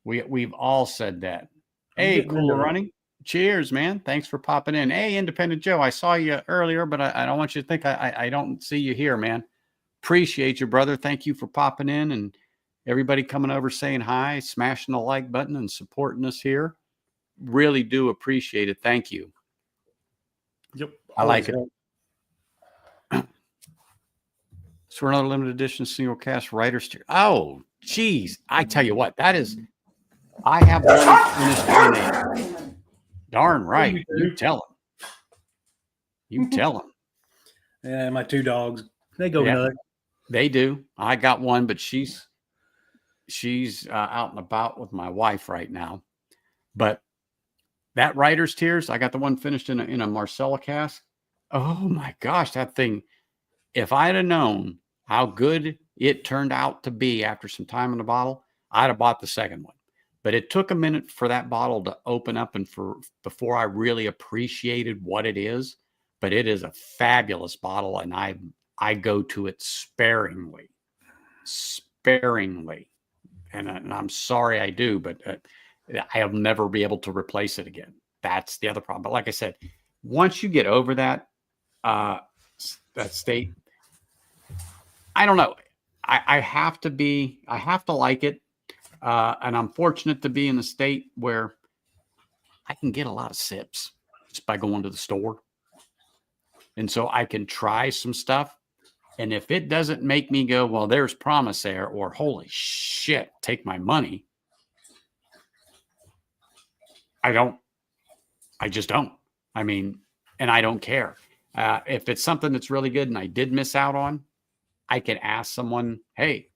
we've all said that. Hey, Cool Running. Cheers, man. Thanks for popping in. Hey, Independent Joe, I saw you earlier, but I don't want you to think I don't see you here, man. Appreciate you, brother. Thank you for popping in and everybody coming over saying hi, smashing the like button and supporting us here. Really do appreciate it. Thank you.
Yep.
I like it. So for another limited edition single cast writer's tier. Oh, geez. I tell you what, I have one finished. Darn right. You tell him.
Yeah, my 2 dogs, they go nuts.
They do. I got one, but she's out and about with my wife right now. But that writer's tears, I got the one finished in a Marcella cask. Oh my gosh, that thing! If I'd have known how good it turned out to be after some time in the bottle, I'd have bought the second one. But it took a minute for that bottle to open up and before I really appreciated what it is. But it is a fabulous bottle, and I go to it sparingly. And I'm sorry I do, but I'll never be able to replace it again. That's the other problem. But like I said, once you get over that state, I don't know. I have to like it. And I'm fortunate to be in a state where I can get a lot of sips just by going to the store. And so I can try some stuff. And if it doesn't make me go, well, there's promise there, or holy shit, take my money, I just don't. I mean, and I don't care. If it's something that's really good and I did miss out on, I can ask someone, hey,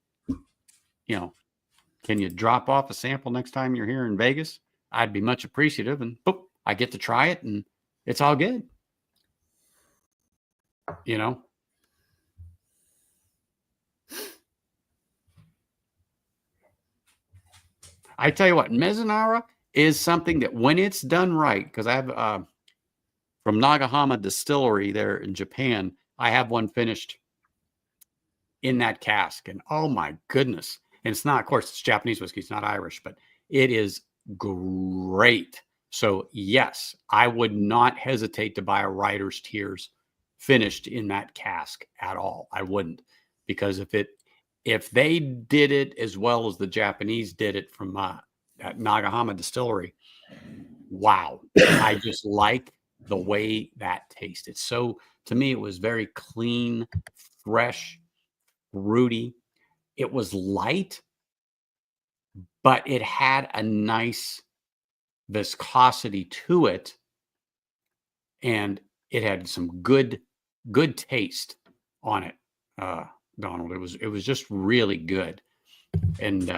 can you drop off a sample next time you're here in Vegas? I'd be much appreciative. And boop, I get to try it and it's all good. I tell you what, Mizunara is something that when it's done right, because I have from Nagahama Distillery there in Japan, I have one finished in that cask. And oh my goodness. And it's not, of course, it's Japanese whiskey. It's not Irish, but it is great. So yes, I would not hesitate to buy a Writer's Tears finished in that cask at all. I wouldn't, because if they did it as well as the Japanese did it from at Nagahama Distillery, wow. I just like the way that tasted. So to me, it was very clean, fresh, fruity. It was light, but it had a nice viscosity to it. And it had some good taste on it, Donald. It was just really good. And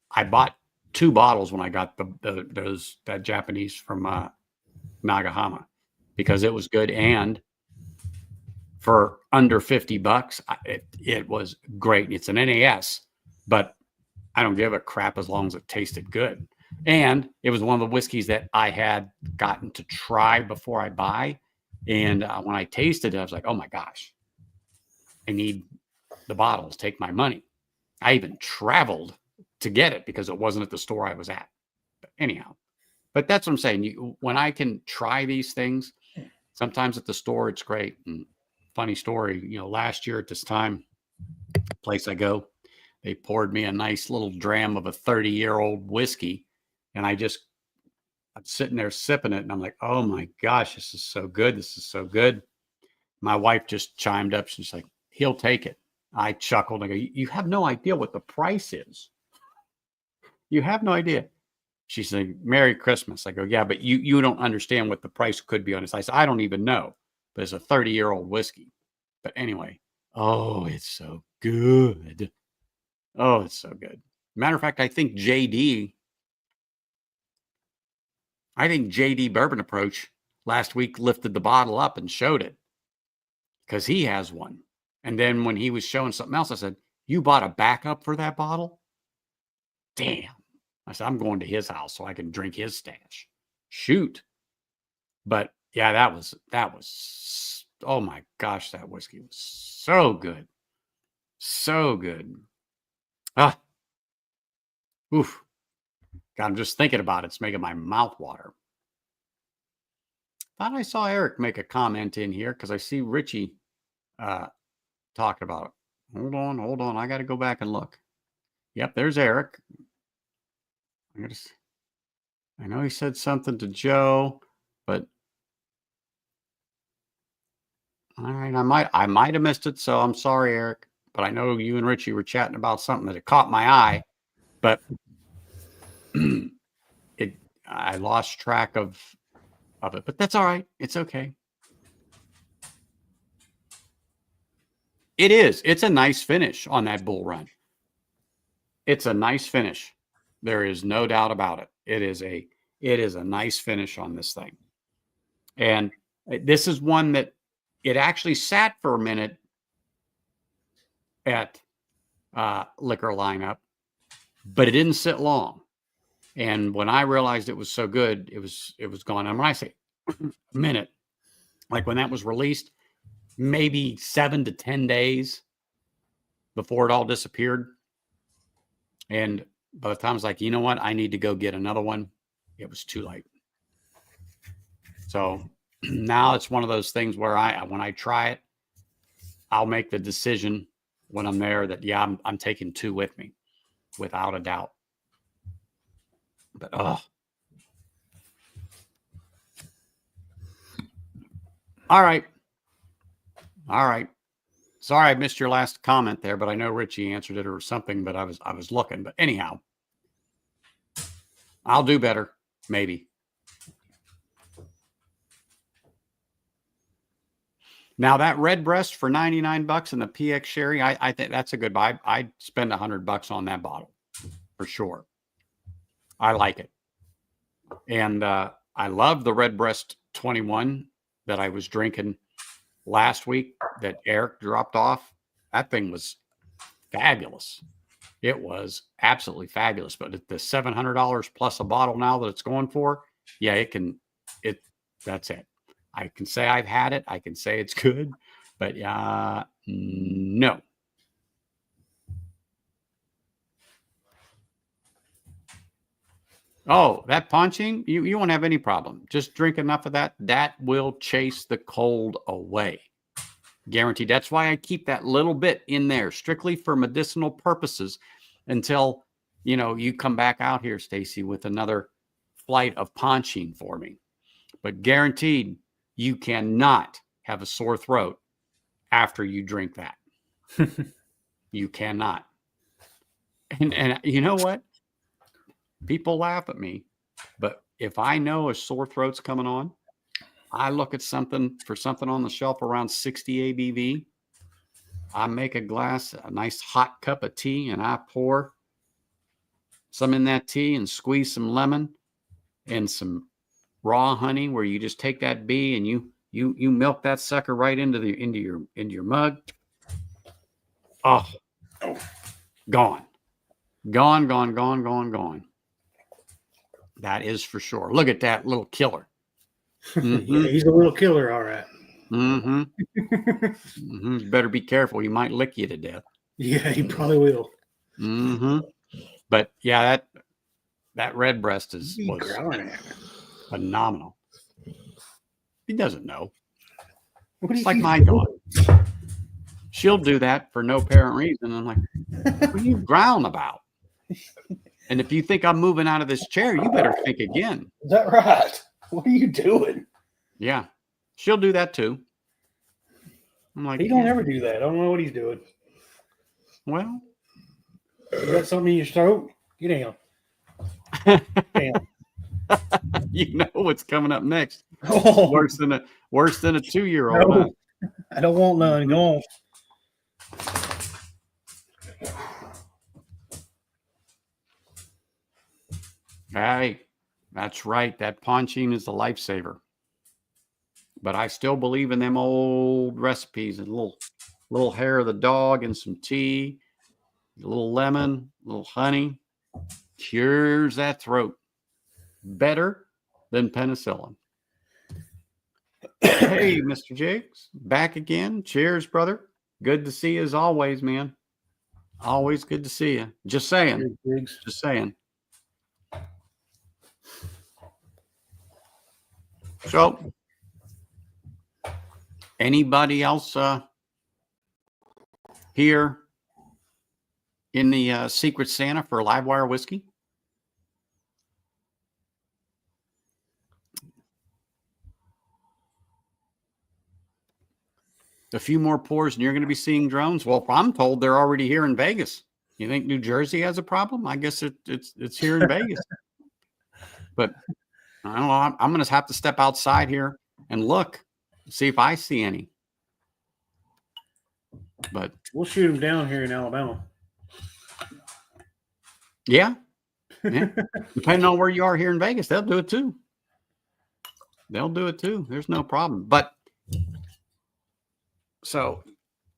I bought 2 bottles when I got that Japanese from Nagahama, because it was good, and for under $50, it was great. It's an NAS, but I don't give a crap as long as it tasted good. And it was one of the whiskeys that I had gotten to try before I buy. And when I tasted it, I was like, oh my gosh, I need the bottles, take my money. I even traveled to get it because it wasn't at the store I was at. But anyhow, but that's what I'm saying. When I can try these things, sometimes at the store, it's great. And funny story, last year at this time, place I go, they poured me a nice little dram of a 30-year-old whiskey. And I'm sitting there sipping it. And I'm like, oh my gosh, this is so good. This is so good. My wife just chimed up. She's like, he'll take it. I chuckled. I go, you have no idea what the price is. You have no idea. She's like, Merry Christmas. I go, yeah, but you don't understand what the price could be on this. I said, I don't even know, but it's a 30-year-old whiskey. But anyway, oh, it's so good. Oh, it's so good. Matter of fact, I think JD Bourbon Approach last week lifted the bottle up and showed it, because he has one. And then when he was showing something else, I said, you bought a backup for that bottle? Damn. I said, I'm going to his house so I can drink his stash. Shoot. But yeah, that was, oh my gosh, that whiskey was so good. So good. Oof. God, I'm just thinking about it. It's making my mouth water. Thought I saw Eric make a comment in here, because I see Richie talking about it. Hold on. I got to go back and look. Yep, there's Eric. I know he said something to Joe, but all right, I might have missed it, so I'm sorry, Eric. But I know you and Richie were chatting about something that caught my eye, but I lost track of it. But that's all right. It's okay. It is. It's a nice finish on that Bull Run. It's a nice finish. There is no doubt about it. It is a nice finish on this thing. And this is one that it actually sat for a minute at liquor lineup, but it didn't sit long. And when I realized it was so good, it was gone. And when I say minute, like when that was released, maybe 7 to 10 days before it all disappeared. And by the time I was like, you know what, I need to go get another one, it was too late. So now it's one of those things where when I try it, I'll make the decision when I'm there that, yeah, I'm taking 2 with me without a doubt. But, all right. Sorry, I missed your last comment there, but I know Richie answered it or something, but I was looking. But anyhow, I'll do better, maybe. Now that red breast for $99 and the PX Sherry, I think that's a good buy. I'd spend $100 on that bottle for sure. I like it. And I love the red breast 21 that I was drinking last week that Eric dropped off. That thing was fabulous. It was absolutely fabulous. But at the $700 plus a bottle now that it's going for, yeah, that's it. I can say I've had it. I can say it's good, but no. Oh, that punching, you won't have any problem. Just drink enough of that. That will chase the cold away. Guaranteed. That's why I keep that little bit in there strictly for medicinal purposes until, you come back out here, Stacy, with another flight of punching for me. But guaranteed, you cannot have a sore throat after you drink that. You cannot. And you know what? People laugh at me, but if I know a sore throat's coming on, I look at something on the shelf around 60 ABV. I make a nice hot cup of tea, and I pour some in that tea and squeeze some lemon and some raw honey, where you just take that bee and you milk that sucker right into your mug. Oh, gone. That is for sure. Look at that little killer. Mm-hmm.
Yeah, he's a little killer, all right.
Mm-hmm. Mm-hmm. Better be careful. He might lick you to death.
Yeah, he probably will.
Mm-hmm. But yeah, that red breast was phenomenal. He doesn't know. It's like my dog. She'll do that for no apparent reason. I'm like, what are you growling about? And if you think I'm moving out of this chair, you better think again.
Is that right? What are you doing?
Yeah. She'll do that too. I'm like,
he don't ever do that. I don't know what he's doing.
Well,
you got something in your throat? Get down. Damn.
You know what's coming up next.
Oh.
Worse than a 2-year-old.
No, I don't want none. Go on.
Hey, that's right. That ponchine is a lifesaver. But I still believe in them old recipes. A little hair of the dog and some tea, a little lemon, a little honey. Cures that throat better than penicillin. Hey, Mr. Jakes, back again. Cheers, brother. Good to see you as always, man. Always good to see you. Just saying. Just saying. So, anybody else here in the Secret Santa for Livewire whiskey? A few more pours and you're going to be seeing drones. Well, I'm told they're already here in Vegas. You think New Jersey has a problem? I guess it's here in Vegas. But I don't know. I'm going to have to step outside here and look, see if I see any. But
we'll shoot them down here in Alabama.
Yeah. Depending on where you are here in Vegas, they'll do it too. There's no problem. But so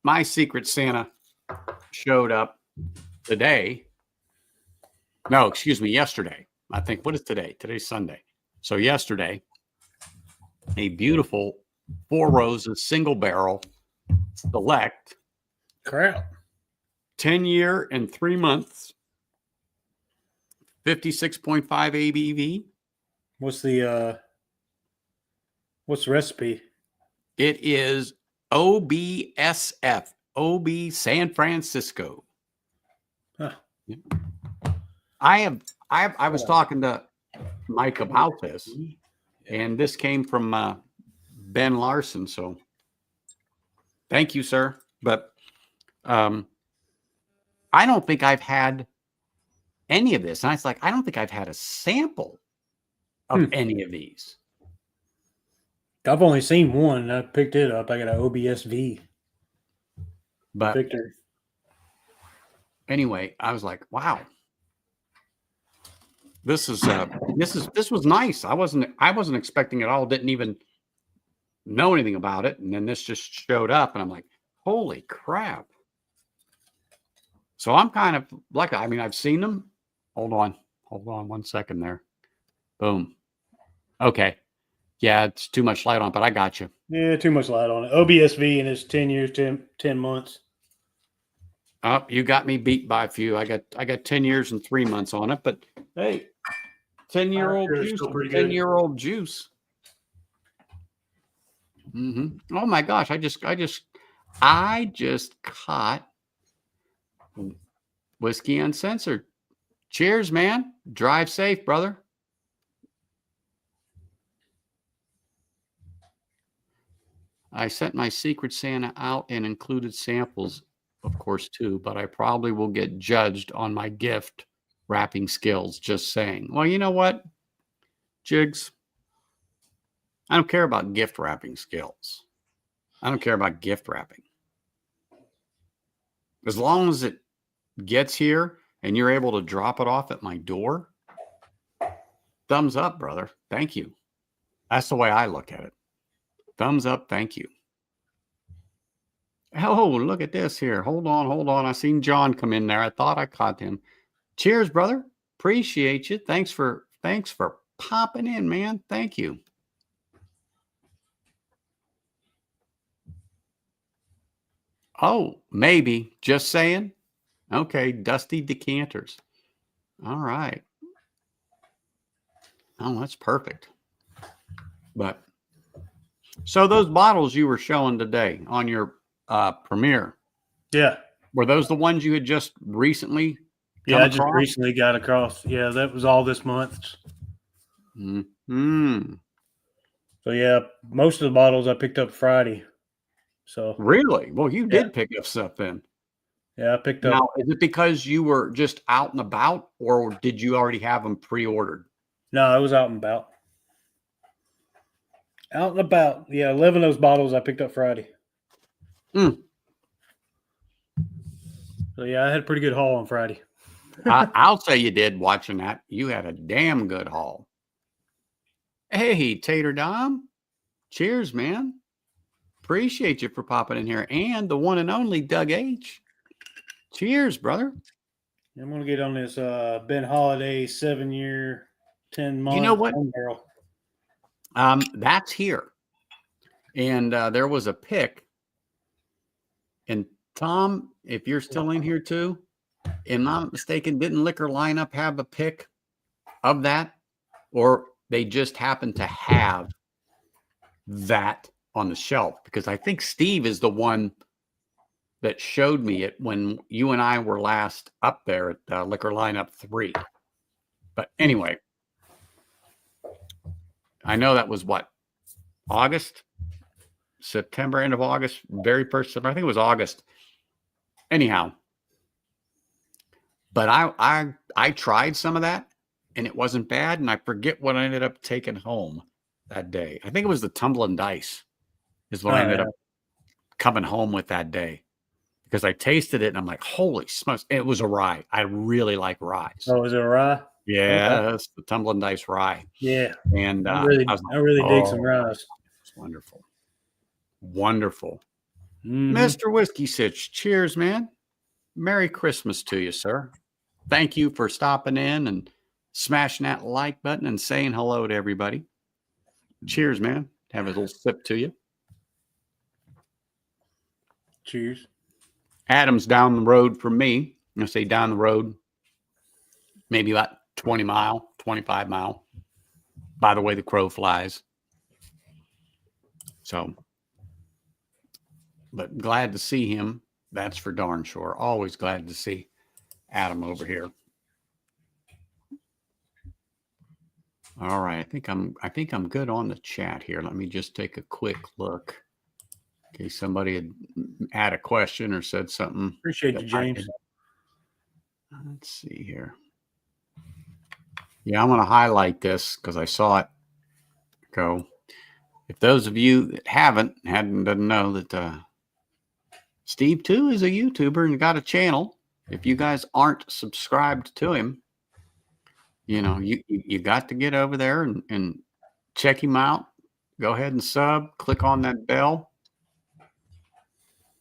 my Secret Santa showed up today. No, excuse me, yesterday. I think, what is today? Today's Sunday. So yesterday, a beautiful Four Roses single barrel select
Crap.
10-year and 3 months, 56.5 ABV.
What's the recipe?
It is OBSF, OB San Francisco.
Huh.
I was talking to Mike about this, and this came from Ben Larson. So thank you, sir. But I don't think I've had any of this. And I was like, I don't think I've had a sample of any of these.
I've only seen one, and I picked it up. I got an OBSV.
But
Victor.
Anyway, I was like, wow. This was nice. I wasn't expecting it all. Didn't even know anything about it, and then this just showed up, and I'm like, holy crap! So I'm kind of like, I mean, I've seen them. Hold on 1 second there. Boom. Okay, yeah, it's too much light on, but I got you.
Yeah, too much light on it. OBSV, and it's 10 years, 10 months.
Oh, you got me beat by a few. I got 10 years and 3 months on it, but hey, 10-year-old juice, 10-year-old juice. Oh my gosh, I just caught Whiskey Uncensored. Cheers, man. Drive safe, brother. I sent my Secret Santa out and included samples, of course, too, but I probably will get judged on my gift wrapping skills. Just saying. Well, you know what, Jigs? I don't care about gift wrapping skills. I don't care about gift wrapping. As long as it gets here and you're able to drop it off at my door, thumbs up, brother. Thank you. That's the way I look at it. Thumbs up. Thank you. Oh, look at this here. Hold on. I seen John come in there. I thought I caught him. Cheers, brother. Appreciate you. Thanks for popping in, man. Thank you. Oh, maybe. Just saying. Okay, Dusty Decanters. All right. Oh, that's perfect. But so those bottles you were showing today on your premiere.
Yeah.
Were those the ones you had just recently?
Yeah, I just recently got across. Yeah, that was all this month. So yeah, most of the bottles I picked up Friday. So
really? Well, you did pick up stuff then.
Yeah, I picked up.
Now, is it because you were just out and about, or did you already have them pre-ordered?
No, I was out and about. Out and about. Yeah, 11 of those bottles I picked up Friday. So yeah, I had a pretty good haul on Friday.
I'll say you did. Watching that, you had a damn good haul. Hey, Tater Dom. Cheers, man. Appreciate you for popping in here. And the one and only Doug H. Cheers, brother.
I'm going to get on this Ben Holiday 7-year, 10-month.
You know what?
Barrel.
That's here. And there was a pick. And Tom, if you're still in here too, am I not mistaken, didn't Liquor Lineup have a pick of that? Or they just happened to have that on the shelf? Because I think Steve is the one that showed me it when you and I were last up there at Liquor Lineup 3. But anyway, I know that was what? August? September, end of August, very first September. I think it was August. Anyhow, but I tried some of that and it wasn't bad. And I forget what I ended up taking home that day. I think it was the Tumbling Dice is what I ended up coming home with that day, because I tasted it and I'm like, holy smokes. It was a rye. I really like rye.
Oh, is it a rye?
Yeah, that's the Tumbling Dice rye.
Yeah.
And
I really dig some rye.
It's wonderful. Wonderful.
Mm-hmm.
Mr. Whiskey Sitch, cheers, man. Merry Christmas to you, sir. Thank you for stopping in and smashing that like button and saying hello to everybody. Cheers, man. Have a little sip to you.
Cheers.
Adam's down the road from me. I'm going to say down the road, maybe about 20 mile, 25 mile, by the way the crow flies. So, but glad to see him. That's for darn sure. Always glad to see Adam over here. All right. I think I'm good on the chat here. Let me just take a quick look. In case somebody had a question or said something.
Appreciate you, James.
Let's see here. Yeah, I'm going to highlight this because I saw it go. If those of you that doesn't know that Steve too is a YouTuber and got a channel. If you guys aren't subscribed to him, you know, you got to get over there and check him out. Go ahead and sub, click on that bell.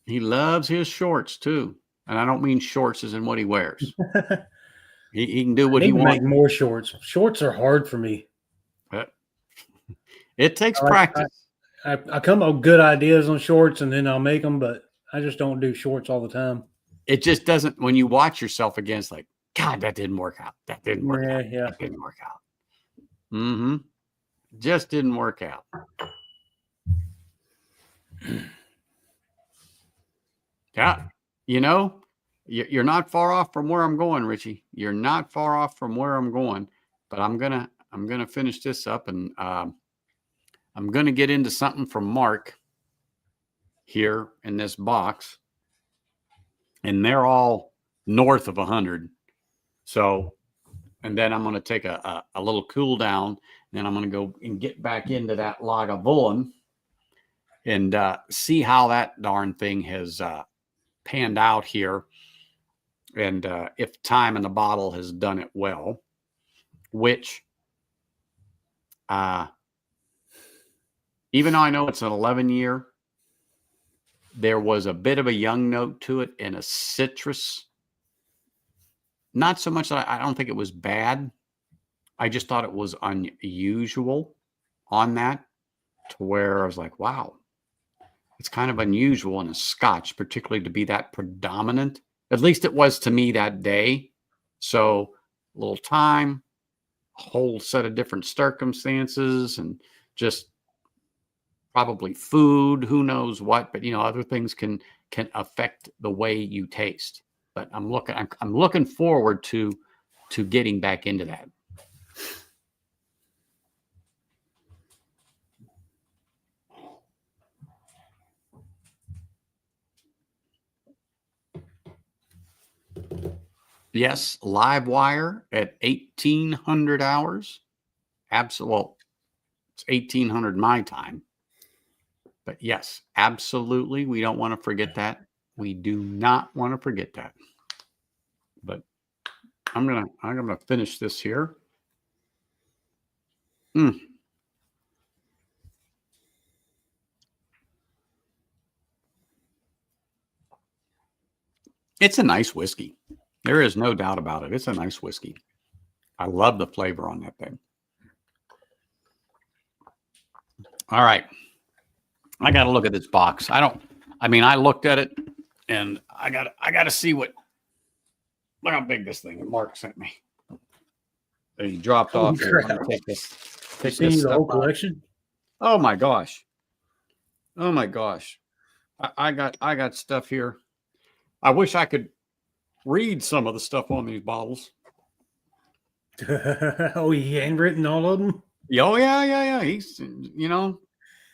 He loves his shorts too. And I don't mean shorts as in what he wears. He can do what he wants.
Make more shorts. Shorts are hard for me.
But it takes practice.
I come up with good ideas on shorts and then I'll make them, but I just don't do shorts all the time.
It just doesn't, when you watch yourself again, it's like, God, that didn't work out. That didn't work out.
Yeah.
That didn't work out. Mm-hmm. Just didn't work out. Yeah. You know, you're not far off from where I'm going, Richie. You're not far off from where I'm going, but I'm gonna finish this up, and I'm gonna get into something from Mark here in this box, and they're all north of 100. So, and then I'm gonna take a little cool down, and then I'm gonna go and get back into that Lagavulin and see how that darn thing has panned out here. And if time in the bottle has done it well, which even though I know it's an 11-year, there was a bit of a young note to it and a citrus. Not so much that I don't think it was bad. I just thought it was unusual on that, to where I was like, wow, it's kind of unusual in a Scotch, particularly to be that predominant. At least it was to me that day. So a little time, a whole set of different circumstances, and just probably food, who knows what, but you know, other things can affect the way you taste. But I'm looking forward to getting back into that. Yes, live wire at 1800 hours. Absolutely. Well, it's 1800 my time. But yes, absolutely. We don't want to forget that. We do not want to forget that. But I'm gonna finish this here. It's a nice whiskey. There is no doubt about it. It's a nice whiskey. I love the flavor on that thing. All right. I got to look at this box. I looked at it and I got to see look how big this thing that Mark sent me. He dropped off here. I'm gonna take this
The whole collection.
Oh my gosh. I got stuff here. I wish I could read some of the stuff on these bottles.
Oh, he handwritten all of them?
Oh yeah. He's, you know,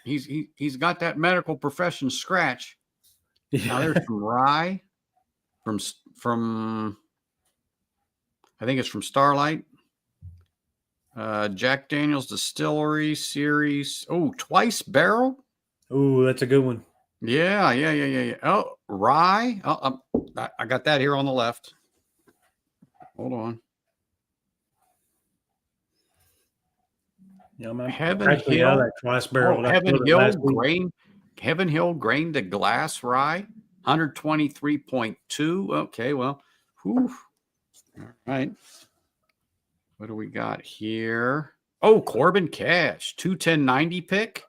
he's got that medical profession scratch. Now there's some rye from I think it's from Starlight. Jack Daniel's Distillery Series. Oh, twice barrel.
Oh, that's a good one.
Yeah. Oh, rye. Oh, I got that here on the left. Hold on.
Yeah, man.
Heaven Hill.
That twice barrel.
Heaven Hill grain to glass rye, 123.2. Okay, well, whew. All right. What do we got here? Oh, Corbin Cash, 21090 pick,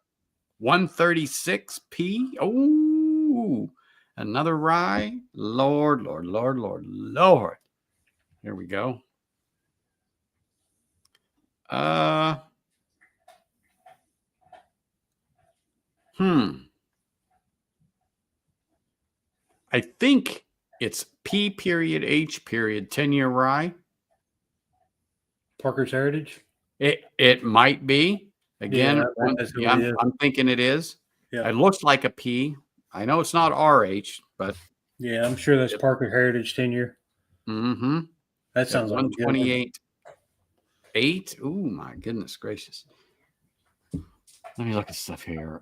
136p. Oh, another rye. Lord, Lord, Lord, Lord, Lord. Here we go. I think it's P period H period 10-year rye.
Parker's Heritage.
It might be. Again,
Yeah,
I'm thinking it is.
Yeah.
It looks like a P. I know it's not RH, but
yeah, I'm sure that's Parker Heritage 10-year.
mm-hmm.
That sounds like
128. 8. Oh my goodness gracious. Let me look at stuff here.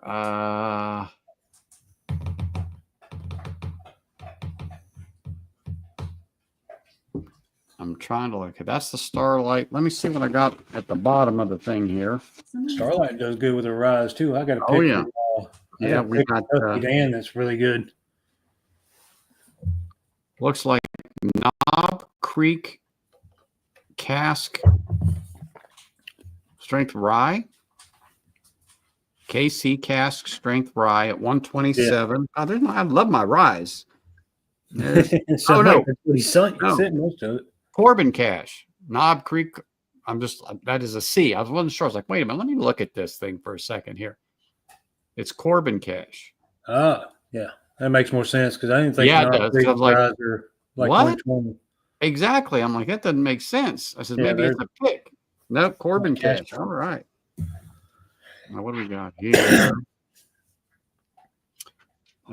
I'm trying to look at that's the Starlight. Let me see what I got at the bottom of the thing here.
Starlight does good with the rise too. I got a pick.
Oh yeah. Yeah, we got
Dan that's really good.
Looks like Knob Creek Cask Strength Rye. KC Cask Strength Rye at 127. Yeah. Oh, I love my ryes.
So oh no, that's what he's saying. No. Most of it.
Corbin Cash, Knob Creek. That is a C. I wasn't sure. I was like, wait a minute, let me look at this thing for a second here. It's Corbin Cash.
Yeah, that makes more sense because I didn't think
Knob Creek
ryes are like
what?
120.
Exactly. I'm like, that doesn't make sense. I said, maybe it's a pick. Nope, Corbin Cash. All right. Now, what do we got here?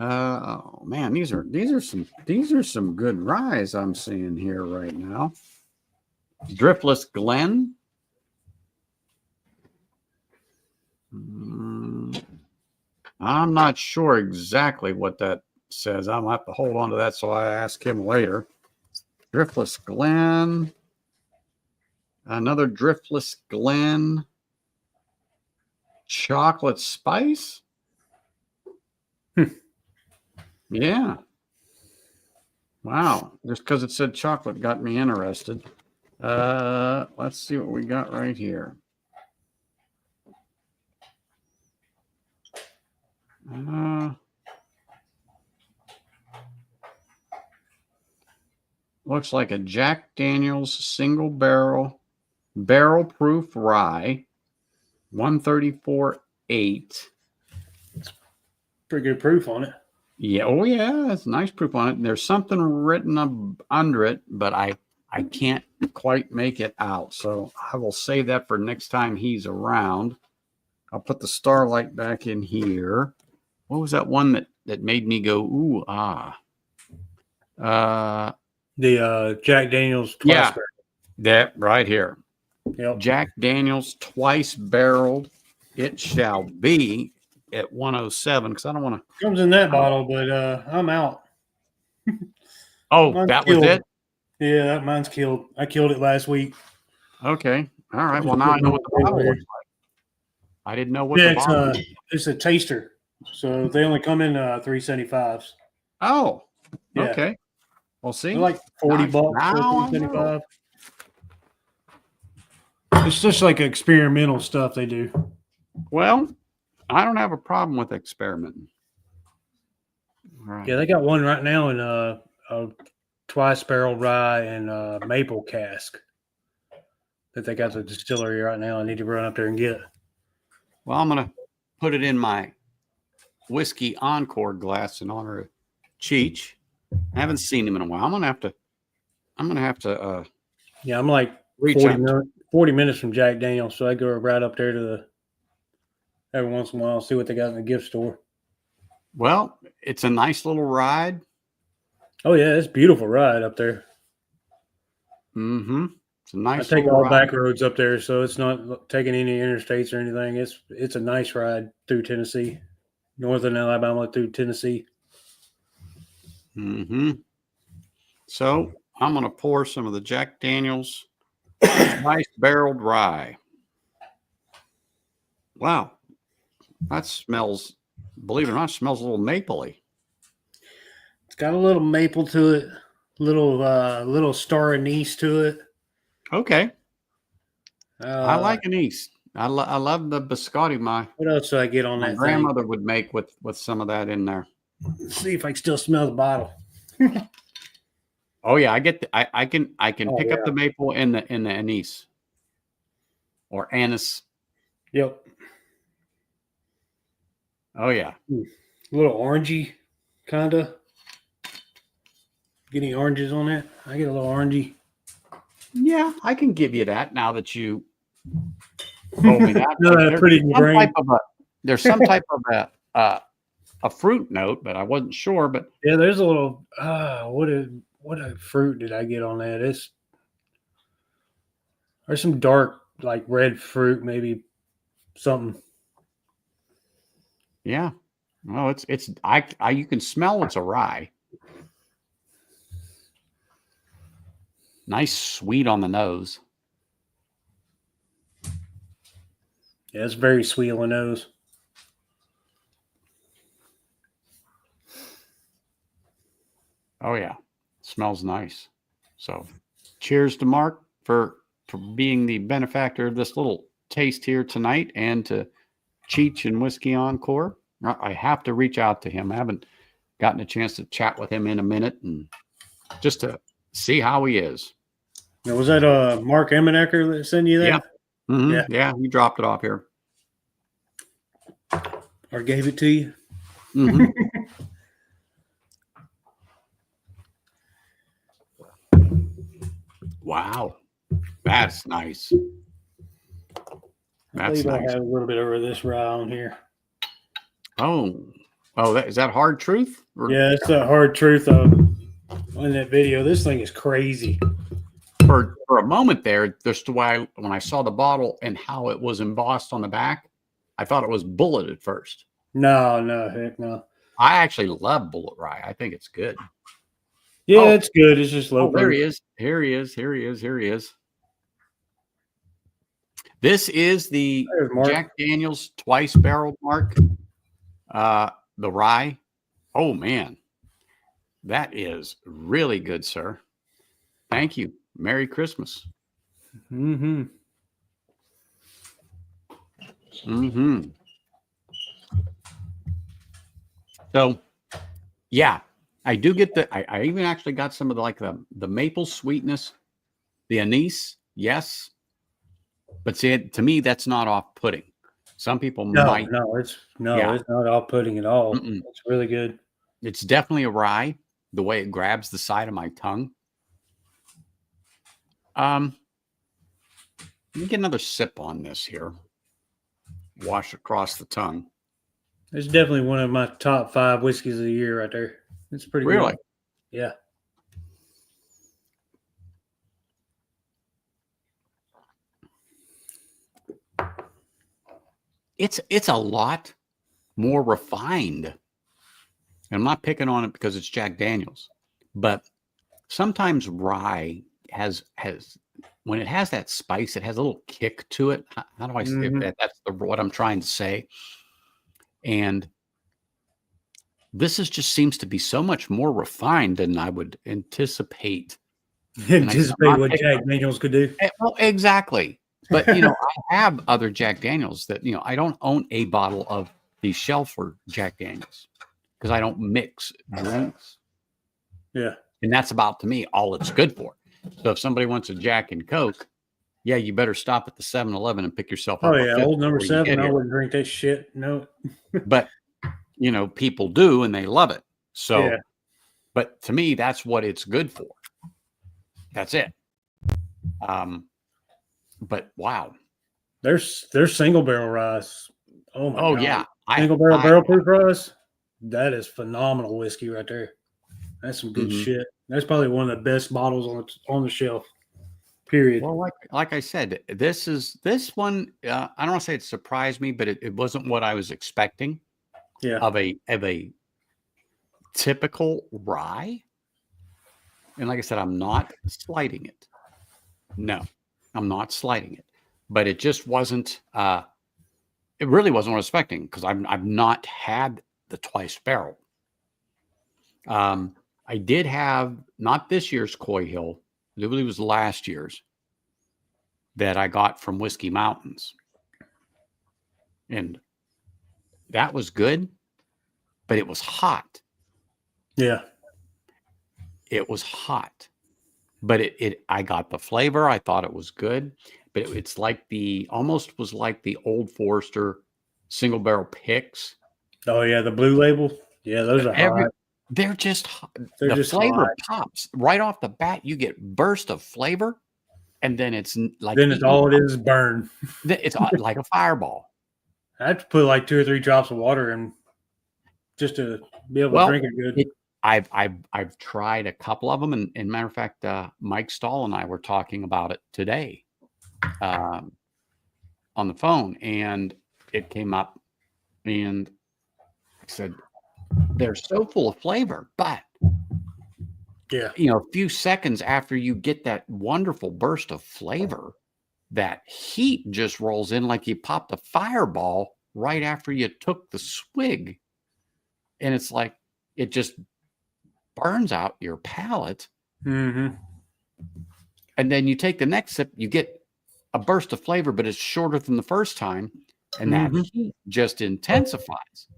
Oh man, these are some good ryes I'm seeing here right now. Driftless Glen. I'm not sure exactly what that says. I'm gonna have to hold on to that, so I ask him later. Driftless Glen. Another Driftless Glen. Chocolate Spice. Yeah. Wow. Just because it said chocolate got me interested. Let's see what we got right here. Looks like a Jack Daniel's single barrel proof rye, 134.8.
Pretty good proof on it.
Yeah. Oh yeah, that's nice proof on it. There's something written up under it, but I can't quite make it out. So I will save that for next time he's around. I'll put the Starlight back in here. What was that one that made me go ooh ah?
The Jack Daniel's twice barrel.
That right here.
Yep.
Jack Daniel's twice barreled. It shall be at 107 because I don't want to.
Comes in that bottle, but I'm out.
Oh, that was it?
Yeah, mine's killed. I killed it last week.
Okay. All right. Well, now I know what the bottle looks like. I didn't know what the bottle was.
It's a taster. So they only come in 375s.
Oh, okay. Well, see.
They're like $40 for 375. It's just like experimental stuff they do.
Well, I don't have a problem with experimenting. All right.
Yeah, they got one right now in a twice barrel rye and maple cask that they got the distillery right now. I need to run up there and get.
Well, I'm gonna put it in my whiskey encore glass in honor of Cheech. I haven't seen him in a while. I'm gonna have to.
Yeah, I'm like 40 minutes from Jack Daniel's, so I go right up there to every once in a while, see what they got in the gift store.
Well, it's a nice little ride.
Oh yeah, it's a beautiful ride up there.
Mm-hmm. It's a nice.
I take all back roads up there, so it's not taking any interstates or anything. It's a nice ride through Tennessee, northern Alabama through Tennessee.
Mm-hmm. So I'm going to pour some of the Jack Daniel's nice barreled rye. Wow, that smells. Believe it or not, smells a little mapley.
It's got a little maple to it, little star anise to it.
Okay. I like anise. I love the biscotti.
What else do I get on
My
that
grandmother would make with some of that in there.
thing? Let's see if I can still smell the bottle.
Oh yeah, I get. I can
Oh,
pick up
yeah.
the maple in the anise or anise.
Yep.
Oh yeah.
A little orangey, kind of. Get any oranges on that? I get a little orangey.
Yeah, I can give you that now that you told me that.
No,
Like,
pretty in your brain.
There's some type of a fruit note, but I wasn't sure. But
Yeah, there's a little. What a fruit did I get on that? There's some dark, like red fruit, maybe something.
yeah, well, it's you can smell it's a rye. Nice sweet on the nose.
Yeah, it's very sweet on the nose.
Oh yeah, smells nice. So, cheers to Mark for being the benefactor of this little taste here tonight, and to Cheech and Whiskey Encore. I have to reach out to him. I haven't gotten a chance to chat with him in a minute, and just to see how he is.
Now, was that Mark Emmenecker that sent you that?
Yeah. Mm-hmm.
Yeah.
Yeah, he dropped it off here.
Or gave it to you?
Mm-hmm. Wow, that's nice.
I
That's
believe I
nice.
have a little bit over this rye on here.
Oh, is that Hard Truth? Or
Yeah, it's the hard truth of in that video. This thing is crazy.
for a moment there, just why when I saw the bottle and how it was embossed on the back, I thought it was bullet at first.
No, heck no.
I actually love bullet rye. I think it's good.
Yeah,
Oh.
it's good. It's just low.
Oh, there he is. Here he is. Here he is. Here he is. This is the
There's Mark.
Jack Daniels twice barreled Mark. The rye. Oh man, that is really good, sir. Thank you. Merry Christmas.
Mm-hmm.
Mm-hmm. So, yeah, I do get I even actually got some of the maple sweetness, the anise, yes. But see, to me, that's not off-putting. Some people might.
It's
Yeah.
it's not off-putting at all.
Mm-mm.
It's really good.
It's definitely a rye, the way it grabs the side of my tongue. Let me get another sip on this here. Wash across the tongue.
It's definitely one of my top 5 whiskeys of the year right there. It's pretty
Really?
good. Yeah.
It's a lot more refined. And I'm not picking on it because it's Jack Daniels, but sometimes rye has when it has that spice, it has a little kick to it. How do I say
Mhm.
that? That's what I'm trying to say. And this just seems to be so much more refined than I would anticipate.
Anticipate what Jack Daniels could do.
Well, exactly. But I have other Jack Daniels that I don't own a bottle of the Shelfer Jack Daniels because I don't mix drinks.
Yeah.
And that's about, to me, all it's good for. So if somebody wants a Jack and Coke, yeah, you better stop at the 7-Eleven and pick yourself up.
Oh yeah, old number
before you
7.
get
I
here.
wouldn't drink that shit. No.
But people do, and they love it. So,
Yeah.
but to me, that's what it's good for. That's it. But wow.
There's single barrel rice. Oh my God.
Yeah.
Single barrel proof rice. That is phenomenal whiskey right there. That's some good
Mhm.
shit. That's probably one of the best bottles on the shelf. Period.
Well, like I said, this one. I don't want to say it surprised me, but it wasn't what I was expecting.
Yeah.
Of a typical rye. And like I said, I'm not slighting it. No, I'm not slighting it. But it just wasn't. It really wasn't what I was expecting because I've not had the twice barrel. I did have not this year's Coy Hill. I believe it was last year's. that I got from Whiskey Mountains. And that was good, but it was hot.
Yeah.
It was hot. But I got the flavor. I thought it was good. But it's like almost was like the Old Forester single barrel picks.
Oh yeah, the blue label. Yeah, those are hot.
They're just hot.
They're
The
just
flavor
hot.
pops right off the bat. You get burst of flavor, and then it's like
Then it's all it is burn.
It's like a fireball.
I have to put like 2 or 3 drops of water in just to be able to drink it good.
I've tried a couple of them, and matter of fact, Mike Stahl and I were talking about it today on the phone, and it came up, and I said they're so full of flavor, but
Yeah.
a few seconds after you get that wonderful burst of flavor, that heat just rolls in like you popped a fireball right after you took the swig, and it's like it just burns out your palate.
Mm-hmm.
And then you take the next sip, you get a burst of flavor, but it's shorter than the first time, and that heat just intensifies.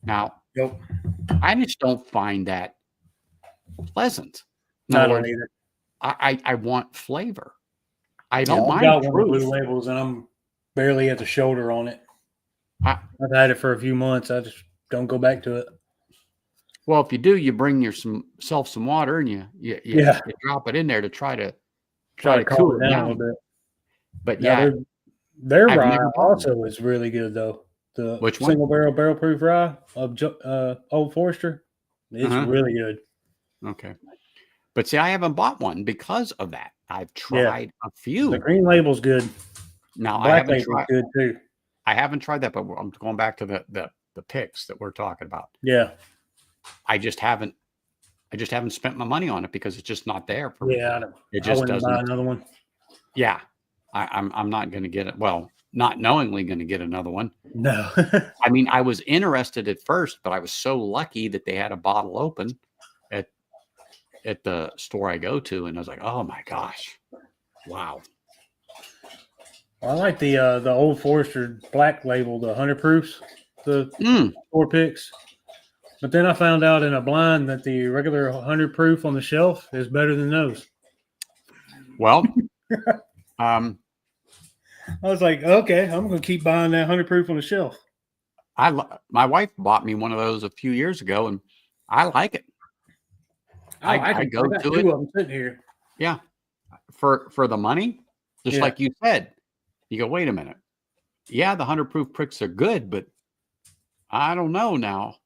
Now, I just don't find that pleasant. In other words,
either.
I want flavor. I don't
I've
mind
got one of the
proof.
blue labels, and I'm barely at the shoulder on it.
I've
had it for a few months. I just don't go back to it.
Well, if you do, you bring yourself some water, and you drop it in there to try to cool it down
a little bit.
But
their rye also is really good though. The
Which one?
single barrel proof rye of Old Forester. It's really good.
Okay. But see, I haven't bought one because of that. I've tried a few.
The green label's good.
Now
Black label's good too.
I haven't tried that, but I'm going back to the picks that we're talking about.
Yeah.
I just haven't spent my money on it because it's just not there for me.
Yeah,
it just doesn't. Buy
another one.
Yeah, I'm not going to get it. Well, not knowingly going to get another one.
No.
I mean, I was interested at first, but I was so lucky that they had a bottle open at the store I go to, and I was like, oh my gosh, wow.
I like the Old Forester Black Label, the 100 proofs, the 4 picks. But then I found out in a blind that the regular 100 proof on the shelf is better than those.
Well,
I was like, okay, I'm going to keep buying that 100 proof on the shelf.
My wife bought me one of those a few years ago, and I like it. I go to it.
2 of them sitting here.
Yeah, for the money, just like you said. You go, wait a minute. Yeah, the 100 proof pricks are good, but I don't know now.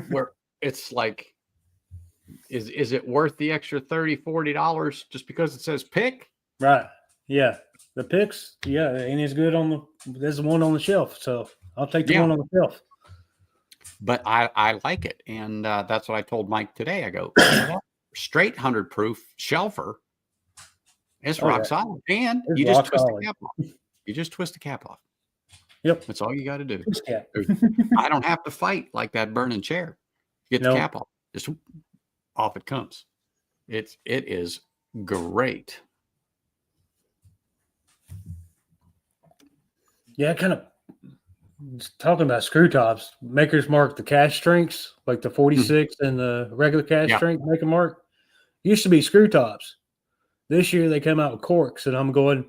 Where it's like, is it worth the extra $30-$40 just because it says pick?
Right. Yeah. The picks, ain't as good there's one on the shelf. So I'll take the one on the shelf.
But I like it. And that's what I told Mike today. I go, straight 100 proof shelfer. It's rock solid. And you just twist the cap off. You just twist the cap off.
Yep.
That's all you got to do. I don't have to fight like that burning chair. Get the cap off. Just off it comes. It is great.
Yeah, kind of talking about screw tops. Maker's Mark, the cash strengths, like the 46 and the regular cash strength Maker Mark, used to be screw tops. This year they come out with corks, and I'm going,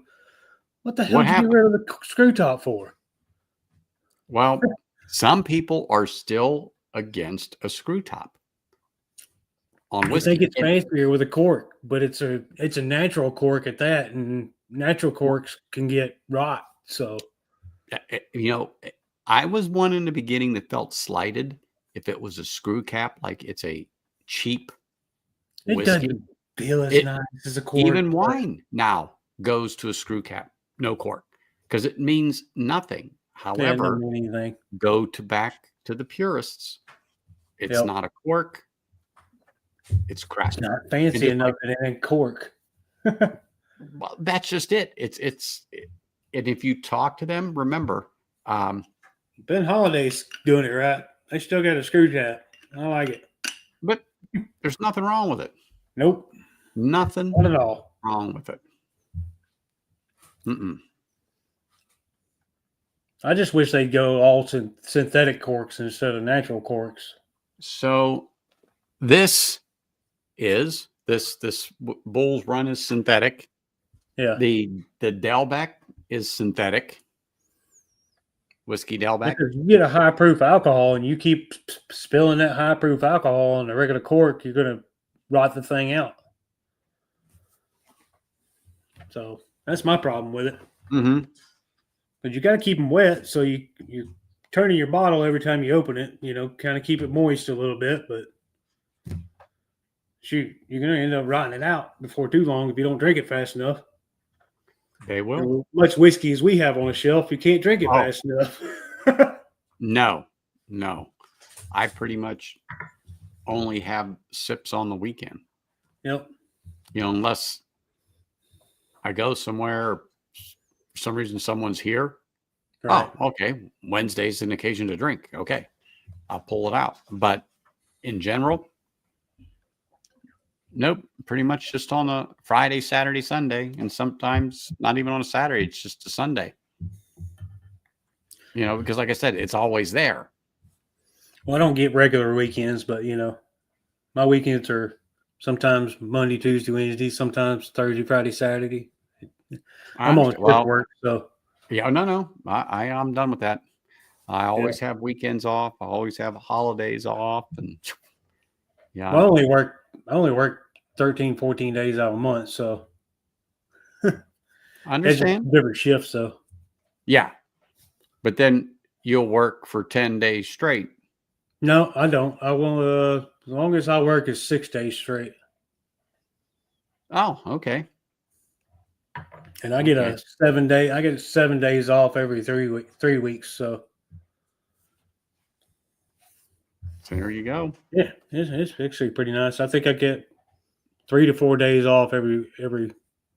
what the hell did you get rid of the screw top for?
Well, some people are still against a screw top on whiskey.
I think it's fancier with a cork, but it's a natural cork at that, and natural corks can get rot. So,
I was one in the beginning that felt slighted if it was a screw cap, like it's a cheap whiskey.
It doesn't feel as nice as a cork.
Even wine now goes to a screw cap, no cork, because it means nothing. However, go back to the purists. It's not a cork. It's crap.
It's not fancy enough that it ain't cork.
Well, that's just it. And if you talk to them, remember,
Ben Holiday's doing it right. They still got a screw cap. I like it.
But there's nothing wrong with it.
Nope.
Nothing
Not at all
wrong with it. Mm-mm.
I just wish they'd go all synthetic corks instead of natural corks.
So this Bull's Run is synthetic.
Yeah.
The Delbeck is synthetic. Whiskey Delbeck.
Because you get a high proof alcohol and you keep spilling that high proof alcohol on a regular cork, you're going to rot the thing out. So that's my problem with it.
Mm-hmm.
But you got to keep them wet, so you're turning your bottle every time you open it. You know, kind of keep it moist a little bit. But shoot, you're going to end up rotting it out before too long if you don't drink it fast enough.
They will.
And much whiskey as we have on the shelf, you can't drink it fast enough.
No. I pretty much only have sips on the weekend.
Yep.
You know, unless I go somewhere, for some reason someone's here.
Right.
Oh, okay. Wednesday's an occasion to drink. Okay. I'll pull it out. But in general, nope. Pretty much just on a Friday, Saturday, Sunday, and sometimes not even on a Saturday. It's just a Sunday. You know, because like I said, it's always there.
Well, I don't get regular weekends, but you know, my weekends are sometimes Monday, Tuesday, Wednesday, sometimes Thursday, Friday, Saturday. I'm on shift work, so
yeah, no. I'm done with that. I always have weekends off. I always have holidays off, and yeah,
well, I only work 13, 14 days out of a month, so
I understand.
Different shifts, so
Yeah, but then you'll work for 10 days straight.
no, I don't. I will. As long as I work is 6 days straight,
Oh, okay.
and I get a 7 day. I get 7 days off every 3 weeks. So
there you go.
yeah, it's actually pretty nice. I think I get 3 to 4 days off every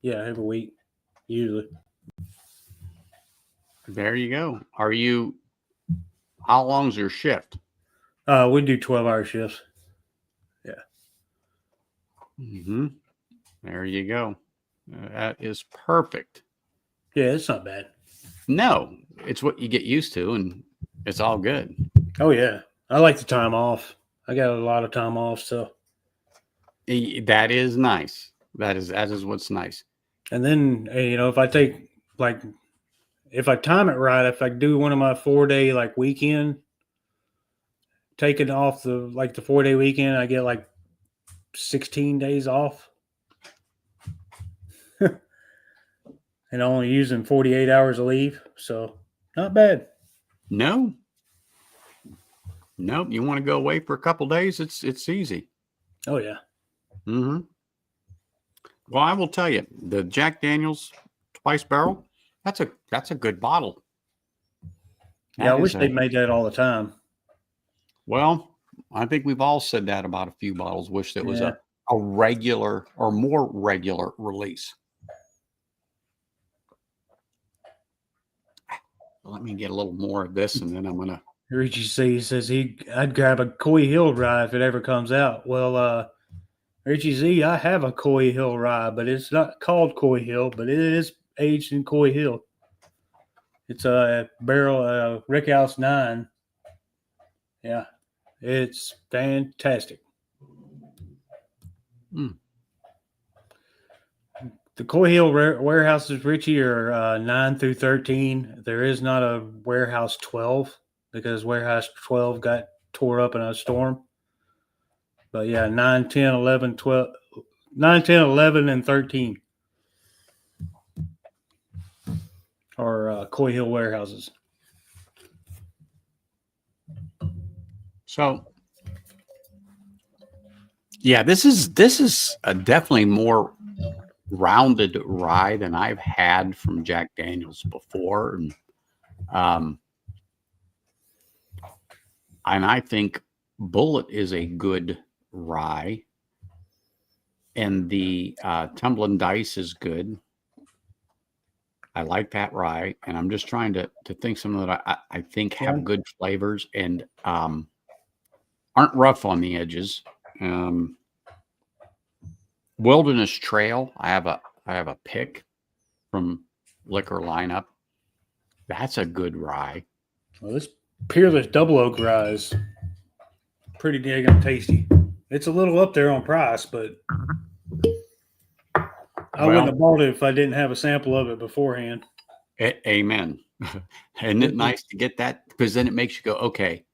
week usually.
There you go. How long's your shift?
We do 12-hour shifts. Yeah.
Mm-hmm. There you go. That is perfect.
Yeah, it's not bad.
No, it's what you get used to, and it's all good.
Oh yeah, I like the time off. I got a lot of time off, so
That is nice. That is what's nice.
and then you know, if I take if I time it right, if I do one of my 4-day weekend, taking off the 4-day weekend, I get 16 days off. And only using 48 hours of leave, so not bad.
No. Nope. You want to go away for a couple days? It's easy.
Oh yeah.
Mm-hmm. Well, I will tell you, the Jack Daniel's Twice Barrel, that's a good bottle.
Yeah, I wish they made that all the time.
Well, I think we've all said that about a few bottles. Wish that was a regular or more regular release. Let me get a little more of this, and then I'm gonna.
Richie C says I'd grab a Coy Hill rye if it ever comes out. Well, Richie Z, I have a Coy Hill rye, but it's not called Coy Hill, but it is aged in Coy Hill. It's a barrel Rickhouse 9. Yeah, it's fantastic. The Coy Hill warehouses, Richie, are 9 through 13. There is not a warehouse 12 because warehouse 12 got tore up in a storm. But yeah, 9, 10, 11, 12, 9, 10, 11, and 13 are Coy Hill warehouses.
So, yeah, this is a definitely more rounded rye than I've had from Jack Daniel's before, and I think Bullet is a good rye, and the Tumbling Dice is good. I like that rye, and I'm just trying to think some that I think have good flavors and aren't rough on the edges. Wilderness Trail, I have a pick from liquor lineup. That's a good rye.
Well, this Peerless Double Oak rye is pretty daggone tasty. It's a little up there on price, but I wouldn't have bought it if I didn't have a sample of it beforehand.
Amen. Isn't it nice to get that? Because then it makes you go, okay.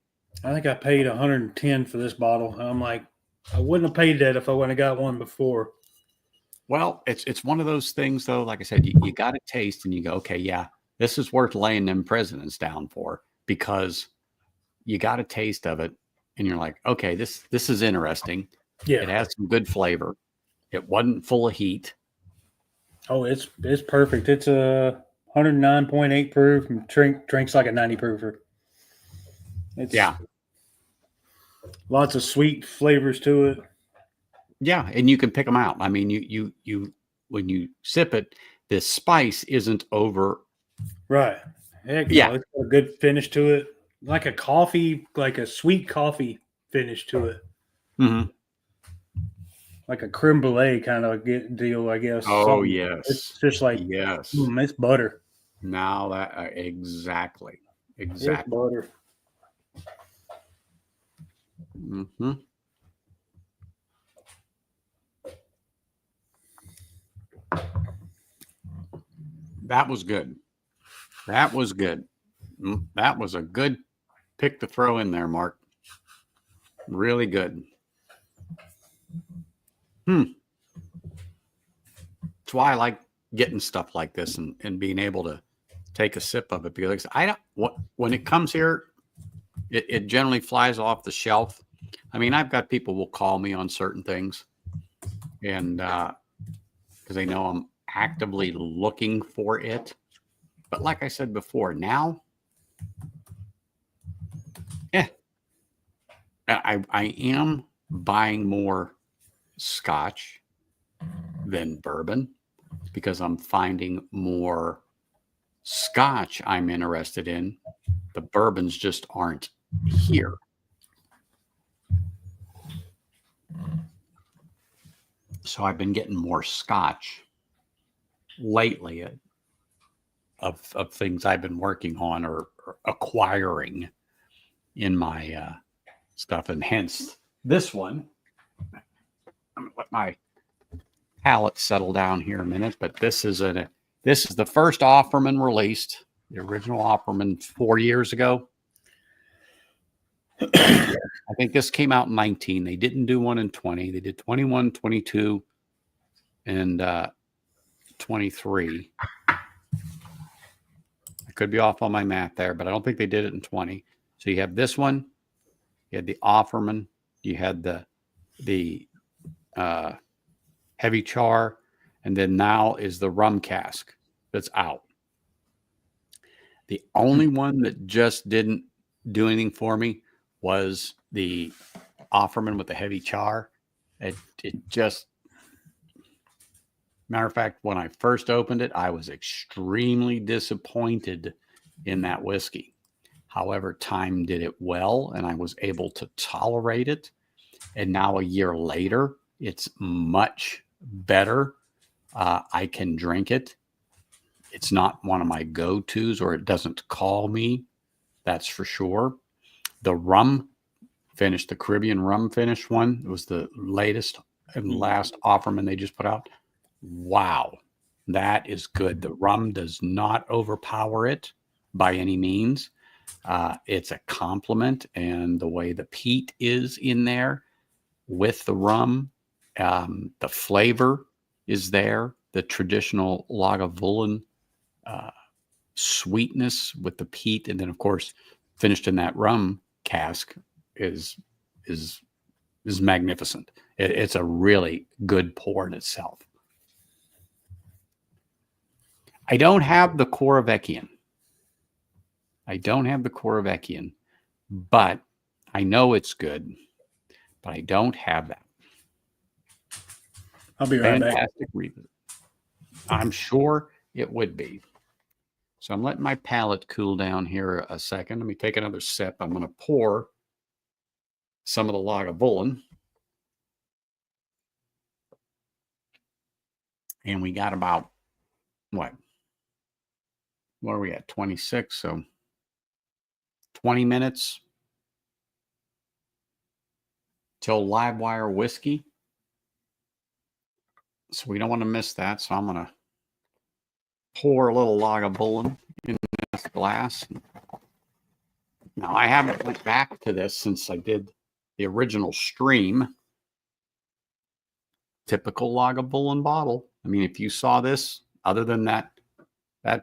I think I paid $110 for this bottle. And I'm like, I wouldn't have paid that if I wouldn't have got one before.
Well, it's one of those things, though. Like I said, you got to taste and you go, okay, yeah, this is worth laying them presidents down for, because you got a taste of it and you're like, okay, this is interesting.
Yeah.
It has some good flavor. It wasn't full of heat.
Oh, it's perfect. It's a 109.8 proof and drinks like a 90 proofer. It's lots of sweet flavors to it.
Yeah, and you can pick them out. I mean, you when you sip it, the spice isn't over.
Right. Heck yeah. It's got a good finish to it. Like a coffee, like a sweet coffee finish to it.
Mm-hmm.
Like a creme brulee kind of deal, I guess.
Oh,
something.
yes.
It's just like,
yes.
It's butter.
Now that exactly.
It's butter.
Mm-hmm. That was good. That was good. That was a good pick to throw in there, Mark. Really good. That's why I like getting stuff like this and being able to take a sip of it, because when it comes here, it generally flies off the shelf. I mean, I've got people will call me on certain things, and because they know I'm actively looking for it. But like I said before, now, I am buying more Scotch than bourbon, because I'm finding more Scotch I'm interested in. The bourbons just aren't here. So I've been getting more Scotch lately of things I've been working on or acquiring in my stuff, and hence this one. I'm gonna let my palate settle down here a minute, but this is the first Offerman released. The original Offerman 4 years ago. I think this came out in 19. They didn't do one in 20. They did 21, 22, and 23. I could be off on my math there, but I don't think they did it in 20. So you have this one. You had the Offerman. You had the heavy char, and then now is the rum cask that's out. The only one that just didn't do anything for me was the Offerman with the heavy char. It just, matter of fact, when I first opened it, I was extremely disappointed in that whiskey. However, time did it well, and I was able to tolerate it. And now a year later, it's much better. I can drink it. It's not one of my go-tos, or it doesn't call me. That's for sure. The rum finish, the Caribbean rum finish one, it was the latest and last Offerman they just put out. Wow, that is good. The rum does not overpower it by any means. It's a compliment, and the way the peat is in there with the rum, the flavor is there. The traditional Lagavulin sweetness with the peat, and then of course finished in that rum cask is magnificent. It's a really good pour in itself. I don't have the Coravecchian. But I know it's good. But I don't have that.
I'll be right back.
Fantastic revisit. I'm sure it would be. So I'm letting my palate cool down here a second. Let me take another sip. I'm going to pour some of the Lagavulin. And we got about, what, what are we at? 26. So 20 minutes till live wire whiskey. So we don't want to miss that. So I'm going to pour a little Lagavulin in this glass. Now I haven't went back to this since I did the original stream. Typical Lagavulin bottle. I mean, if you saw this, other than that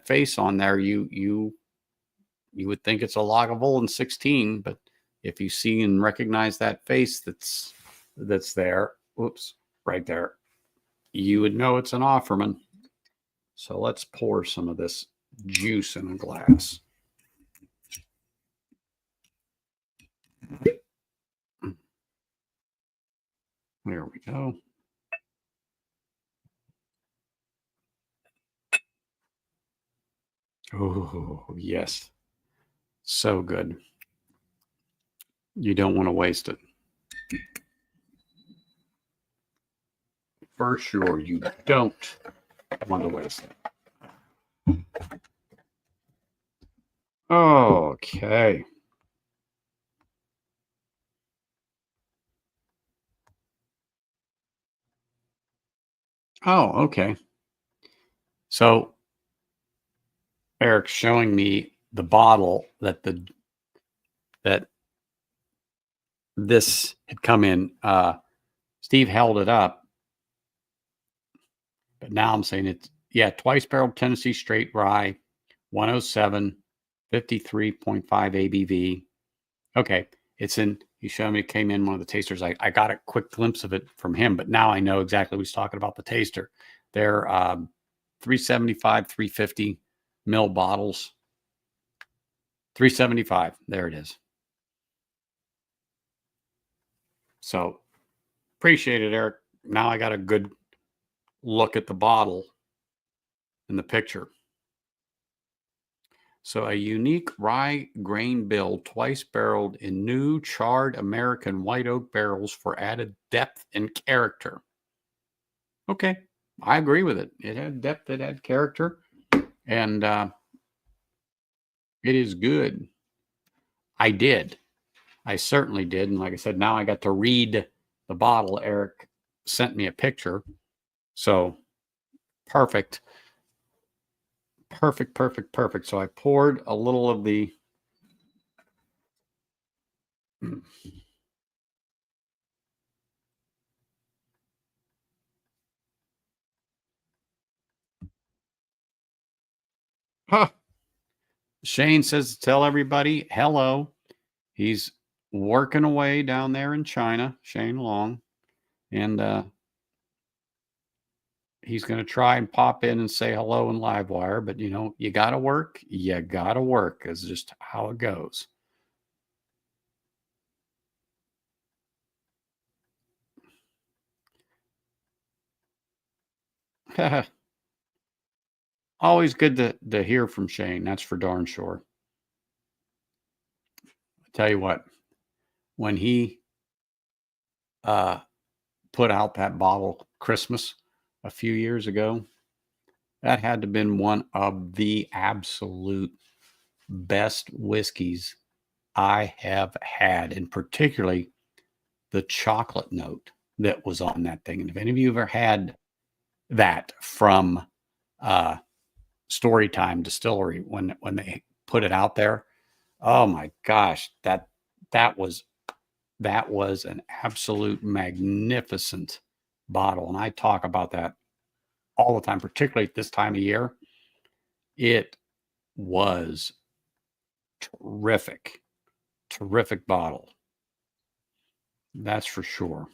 face on there, you would think it's a Lagavulin 16. But if you see and recognize that face that's there, whoops, right there, you would know it's an Offerman. So let's pour some of this juice in a glass. There we go. Oh, yes. So good. You don't want to waste it. For sure, you don't want to waste it. Okay. Oh, okay. So Eric's showing me the bottle that this had come in. Steve held it up, but now I'm saying it's, yeah, twice barreled Tennessee straight rye, 107, 53.5 ABV. Okay, it's in. He showed me, it came in one of the tasters. I got a quick glimpse of it from him, but now I know exactly what he's talking about, the taster. They're 375, 350 mil bottles. 375. There it is. So appreciate it, Eric. Now I got a good look at the bottle in the picture. So a unique rye grain bill, twice barreled in new charred American white oak barrels for added depth and character. Okay, I agree with it. It had depth, it had character, and it is good. I certainly did. And like I said, now I got to read the bottle. Eric sent me a picture. So perfect. Perfect. So I poured a little of the Shane says to tell everybody hello. He's working away down there in China, Shane Long. And he's going to try and pop in and say hello in Livewire. But, you know, you got to work. You got to work is just how it goes. Always good to hear from Shane. That's for darn sure. I tell you what, when he put out that bottle Christmas a few years ago, that had to have been one of the absolute best whiskeys I have had, and particularly the chocolate note that was on that thing. And if any of you ever had that from Storytime Distillery when they put it out there, oh my gosh, that was an absolute magnificent bottle. And I talk about that all the time, particularly at this time of year. It was terrific bottle. That's for sure.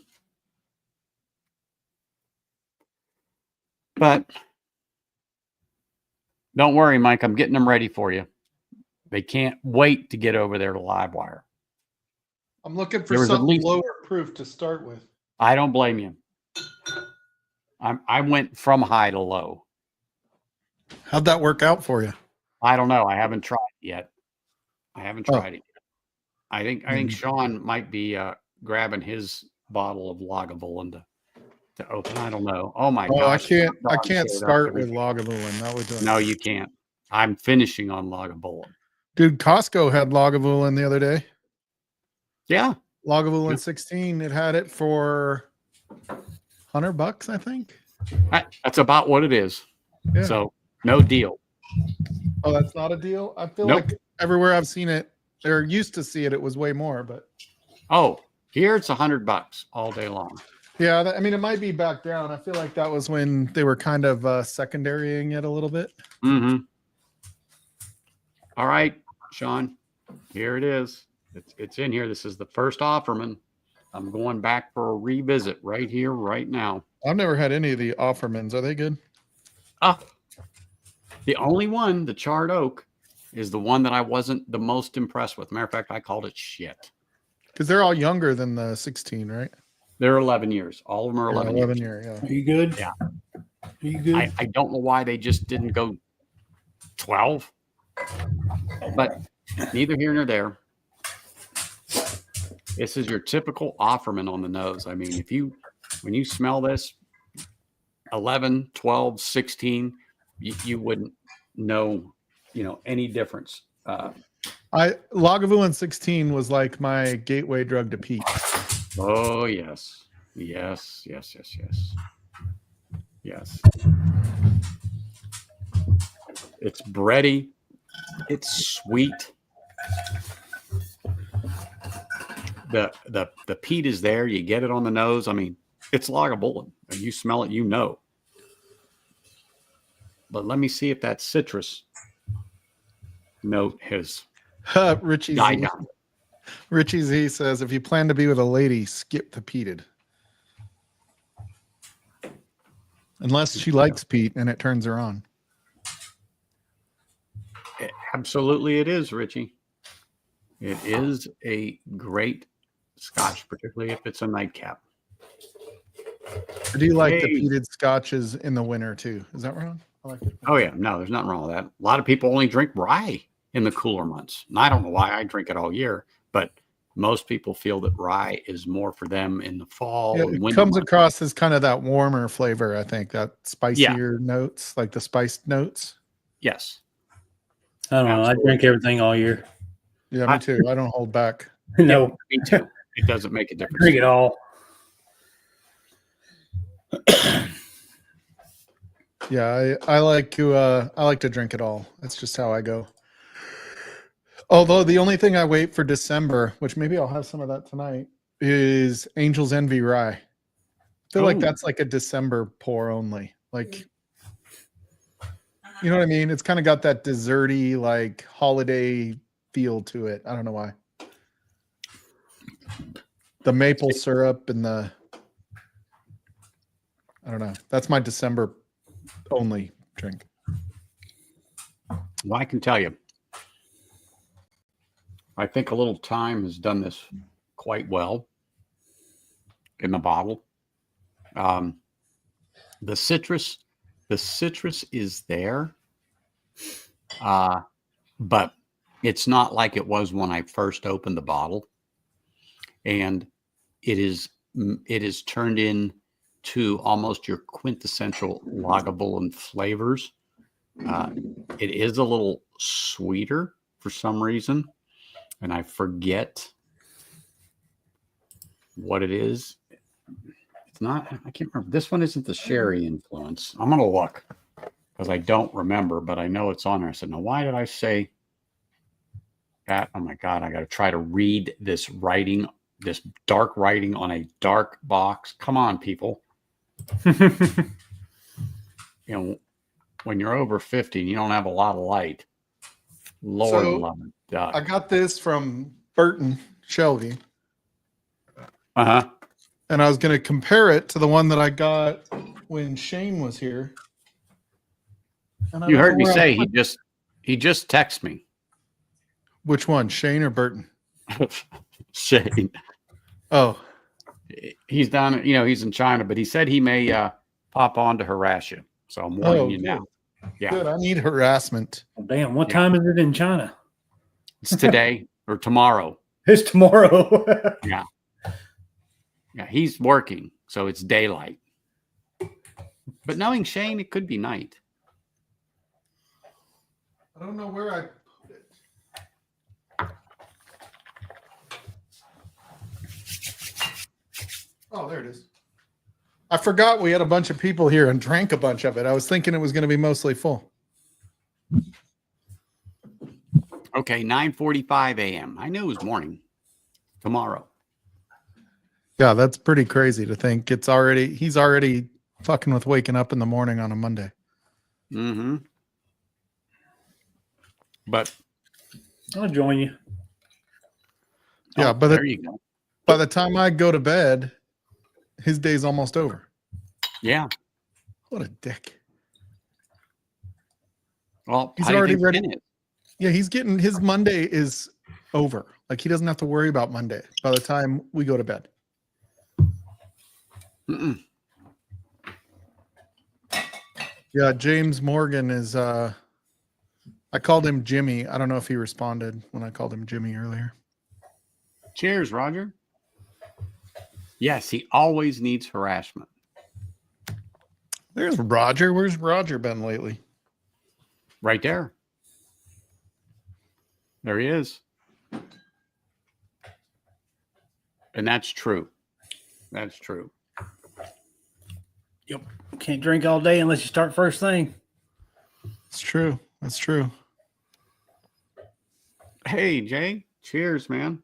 But don't worry, Mike, I'm getting them ready for you. They can't wait to get over there to Livewire.
I'm looking for something lower proof to start with.
I don't blame you. I went from high to low.
How'd that work out for you?
I don't know. I haven't tried it yet. It yet. I think Sean might be gograbbing his bottle of Lagavulin to open. I don't know. Oh my gosh.
I can't start with Lagavulin. That would
No, you can't. I'm finishing on Lagavulin.
Dude, Costco had Lagavulin the other day.
Yeah.
Lagavulin
Yep.
16. It had it for $100, I think.
That's about what it is.
Yeah.
So no deal.
Oh, that's not a deal? I feel
Nope.
like everywhere I've seen it, or used to see it, it was way more, but
Oh, here it's $100 all day long.
yeah, I mean, it might be back down. I feel like that was when they were kind of secondarying it a little bit.
Mm-hmm. All right, Sean, here it is. It's in here. This is the first Offerman. I'm going back for a revisit right here, right now.
I've never had any of the Offermans. Are they good?
The only one, the charred oak, is the one that I wasn't the most impressed with. Matter of fact, I called it shit.
Because they're all younger than the 16, right?
They're 11 years. All of them are 11 years.
Yeah.
Are you good?
Yeah.
Are you good?
I don't know why they just didn't go 12, but neither here nor there. This is your typical Offerman on the nose. I mean, when you smell this 11, 12, 16, you wouldn't know, any difference.
Lagavulin 16 was like my gateway drug to peat.
Oh, yes. Yes. It's bready. It's sweet. The peat is there. You get it on the nose. I mean, it's Lagavulin. And you smell it, But let me see if that citrus note has
Richie
died
Z.
down.
Richie Z says, if you plan to be with a lady, skip the peated. Unless she likes peat and it turns her on.
Absolutely, it is, Richie. It is a great Scotch, particularly if it's a nightcap.
Or do you like the peated scotches in the winter too? Is that wrong? I like it.
Oh, yeah. No, there's nothing wrong with that. A lot of people only drink rye in the cooler months. And I don't know why. I drink it all year, but most people feel that rye is more for them in the fall.
Yeah,
and
it
winter
comes
months.
across as kind of that warmer flavor, I think, that spicier notes, like the spiced notes.
Yes.
I don't know. I drink everything all year.
Yeah, me too. I don't hold back.
No,
Me too. It doesn't make a difference.
drink it all.
Yeah, I like to drink it all. That's just how I go. Although the only thing I wait for December, which maybe I'll have some of that tonight, is Angel's Envy Rye. I feel like that's like a December pour only. Like, you know what I mean? It's kind of got that desserty, like holiday feel to it. I don't know why. The maple syrup and I don't know. That's my December only drink.
Well, I can tell you, I think a little time has done this quite well in the bottle. The citrus is there, but it's not like it was when I first opened the bottle, and it is turned into almost your quintessential Lagavulin flavors. It is a little sweeter for some reason, and I forget what it is. It's not, I can't remember. This one isn't the sherry influence. I'm going to look because I don't remember, but I know it's on there. I said, now, why did I say that? Oh my God, I got to try to read this writing, this dark writing on a dark box. Come on, people. When you're over 50 and you don't have a lot of light, Lord love it.
I got this from Burton Shelby.
Uh-huh.
And I was going to compare it to the one that I got when Shane was here. And
You heard me say he just texted me.
Which one, Shane or Burton?
Shane.
Oh,
He's down, he's in China, but he said he may pop on to harass you. So I'm warning you now. Yeah.
Good. I need harassment.
Damn, what time is it in China?
It's today or tomorrow.
It's tomorrow.
Yeah. Yeah, he's working, so it's daylight. But knowing Shane, it could be night.
I don't know where I put it. Oh, there it is. I forgot we had a bunch of people here and drank a bunch of it. I was thinking it was going to be mostly full.
Okay, 9:45 a.m. I knew it was morning. Tomorrow.
Yeah, that's pretty crazy to think he's already fucking with waking up in the morning on a Monday.
Mm-hmm. But
I'll join you.
Yeah, but
there you go.
by the time I go to bed, his day's almost over.
Yeah.
What a dick.
Well,
He's
how do you
already
think
ready.
Ken is?
Yeah, he's getting his Monday is over. Like he doesn't have to worry about Monday by the time we go to bed.
Mm-mm.
Yeah, James Morgan is I called him Jimmy. I don't know if he responded when I called him Jimmy earlier.
Cheers, Roger. Yes, he always needs harassment.
There's Roger. Where's Roger been lately?
Right there. There he is. And that's true. That's true.
Yep. Can't drink all day unless you start first thing.
It's true. That's true.
Hey, Jay. Cheers, man.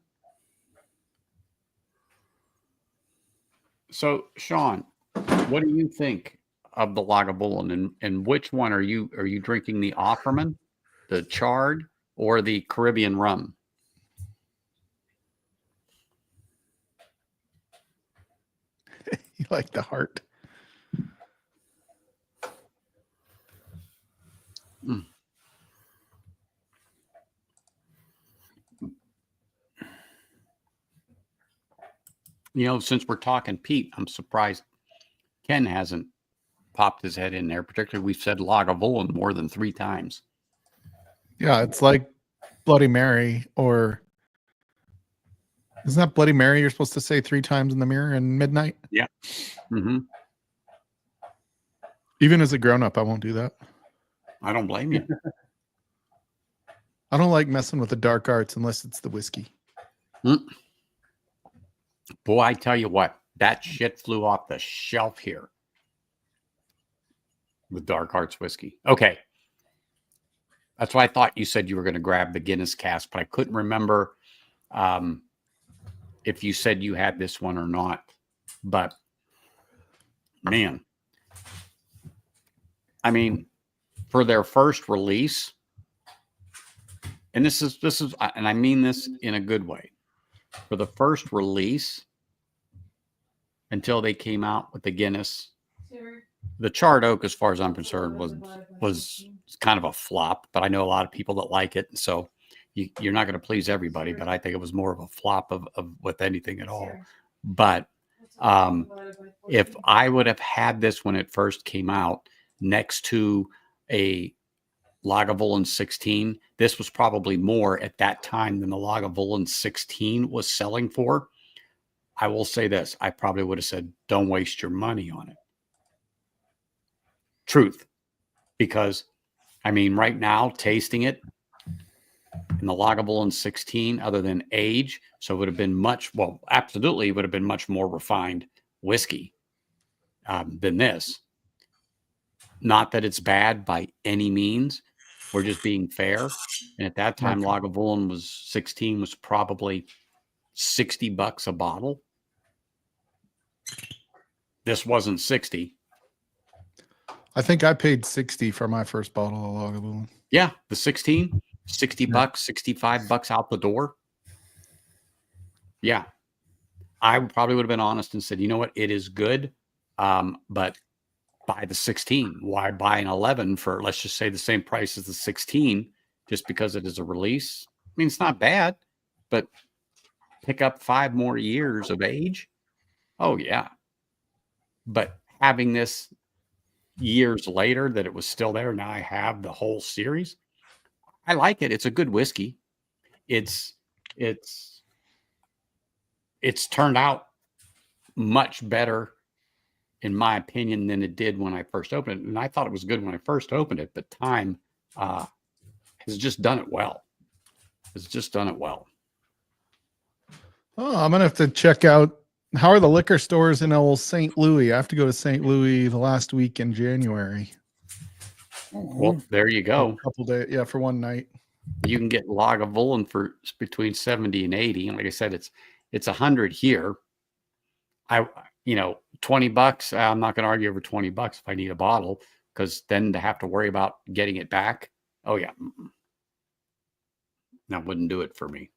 So, Sean, what do you think of the Lagavulin, and which one are you drinking? The Offerman, the charred, or the Caribbean rum?
You like the heart.
Mm. You know, since we're talking Pete, I'm surprised Ken hasn't popped his head in there. Particularly, we've said Lagavulin more than 3 times.
Yeah, it's like Bloody Mary, or isn't that Bloody Mary you're supposed to say 3 times in the mirror in midnight?
Yeah. Mm-hmm.
Even as a grown-up, I won't do that.
I don't blame you.
I don't like messing with the dark arts unless it's the whiskey.
Mm. Boy, I tell you what, that shit flew off the shelf here with Dark Arts whiskey. Okay. That's why I thought you said you were going to grab the Guinness cask, but I couldn't remember if you said you had this one or not. But, man, I mean, for their first release, and this is, and I mean this in a good way, for the first release, until they came out with the Guinness, the charred oak, as far as I'm concerned, was kind of a flop. But I know a lot of people that like it, so you're not going to please everybody. But I think it was more of a flop of with anything at all. But if I would have had this when it first came out next to a Lagavulin 16, this was probably more at that time than the Lagavulin 16 was selling for. I will say this, I probably would have said, don't waste your money on it. Truth. Because, I mean, right now, tasting it in the Lagavulin 16, other than age, so it would have been absolutely would have been much more refined whiskey than this. Not that it's bad by any means. We're just being fair. And at that time, Lagavulin 16 was probably $60 a bottle. This wasn't 60.
I think I paid 60 for my first bottle of Lagavulin.
Yeah, the 16, $60, $65 out the door. Yeah. I probably would have been honest and said, you know what, it is good. But buy the 16. Why buy an 11 for, let's just say, the same price as the 16 just because it is a release? I mean, it's not bad, but pick up 5 more years of age. Oh, yeah. But having this years later that it was still there, now I have the whole series. I like it. It's a good whiskey. It's turned out much better, in my opinion, than it did when I first opened it. And I thought it was good when I first opened it, but time has just done it well. It's just done it well.
Oh, I'm gonna have to check out. How are the liquor stores in old St. Louis? I have to go to St. Louis the last week in January.
Well, there you
A
go.
couple days, yeah, for one night.
You can get Lagavulin for between 70 and 80. And like I said, it's 100 here. $20. I'm not going to argue over $20 if I need a bottle, because then to have to worry about getting it back. Oh yeah. That wouldn't do it for me.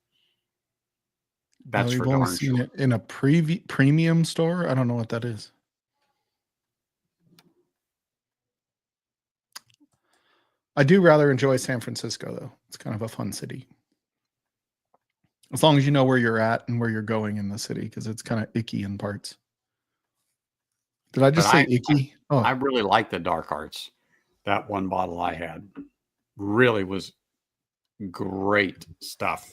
That's
You've
for
only
darn
seen
sure.
it in a premium store. I don't know what that is. I do rather enjoy San Francisco, though. It's kind of a fun city. As long as you know where you're at and where you're going in the city, because it's kind of icky in parts. Did I just say icky?
I really like the Dark Arts. That one bottle I had really was great stuff.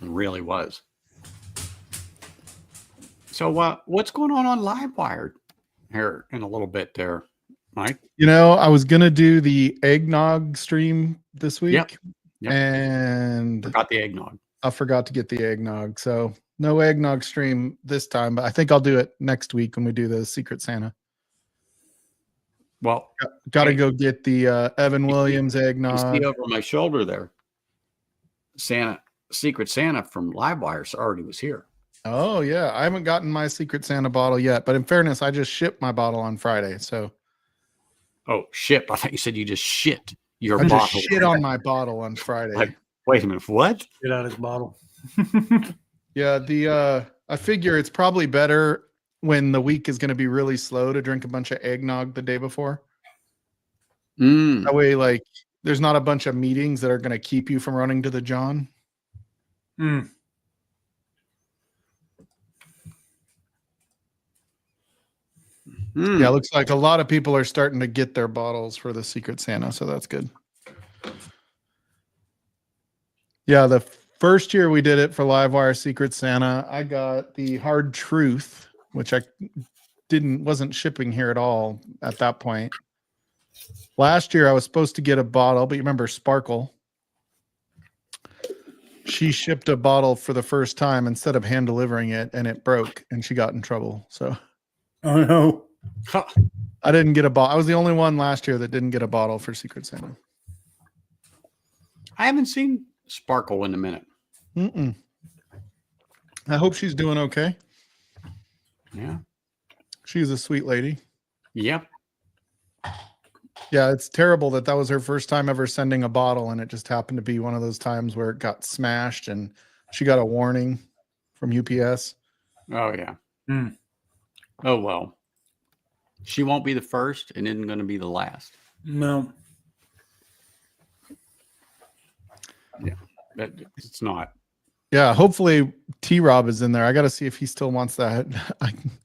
It really was. So what's going on Livewire here in a little bit there, Mike?
I was going to do the eggnog stream this week.
Yep.
And
Forgot the eggnog.
I forgot to get the eggnog. So no eggnog stream this time, but I think I'll do it next week when we do the Secret Santa.
Well,
got to go get the Evan Williams
you
eggnog.
see over my shoulder there, Secret Santa from Livewire already was here.
Oh yeah, I haven't gotten my Secret Santa bottle yet, but in fairness, I just shipped my bottle on Friday. So,
ship! I thought you said you just shit your
I
bottle.
just shit on my bottle on Friday.
Wait a minute, what?
Get out his bottle.
Yeah, I figure it's probably better when the week is going to be really slow to drink a bunch of eggnog the day before. That way, like, there's not a bunch of meetings that are going to keep you from running to the John. Yeah, it looks like a lot of people are starting to get their bottles for the Secret Santa, so that's good. Yeah, the first year we did it for Livewire Secret Santa, I got the Hard Truth, which I wasn't shipping here at all at that point. Last year I was supposed to get a bottle, but you remember Sparkle? She shipped a bottle for the first time instead of hand delivering it, and it broke, and she got in trouble. So,
oh no.
I didn't get a bottle. I was the only one last year that didn't get a bottle for Secret Santa.
I haven't seen Sparkle in a minute.
I hope she's doing okay.
Yeah.
She's a sweet lady.
Yep.
Yeah, it's terrible that was her first time ever sending a bottle, and it just happened to be one of those times where it got smashed and she got a warning from UPS.
Oh, yeah. Oh, well. She won't be the first and isn't going to be the last.
No.
Yeah, it's not.
Yeah, hopefully T-Rob is in there. I got to see if he still wants that.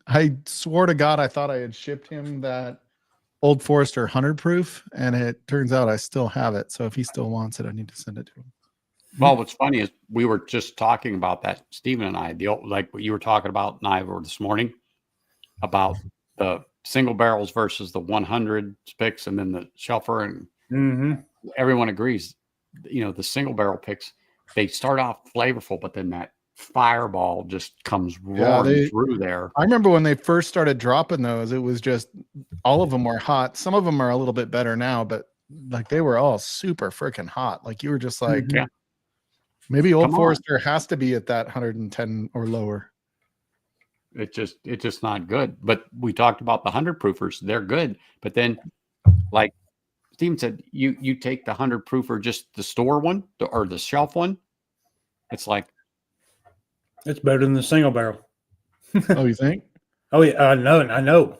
I swore to God I thought I had shipped him that Old Forester 100 proof, and it turns out I still have it. So if he still wants it, I need to send it to him.
Well, what's funny is we were just talking about that, Stephen and I, like what you were talking about and I were this morning, about the single barrels versus the 100 picks and then the shelfer, and everyone agrees, the single barrel picks, they start off flavorful, but then that fireball just comes roaring through there.
I remember when they first started dropping those, it was just all of them were hot. Some of them are a little bit better now, but like they were all super freaking hot. Like you were just like, maybe Old Forester has to be at that 110 or lower.
It's just not good. But we talked about the 100 proofers; they're good. But then, like Steven said, you take the 100 proofer, just the store one or the shelf one. It's like
it's better than the single barrel.
Oh, you think?
Oh yeah, I know.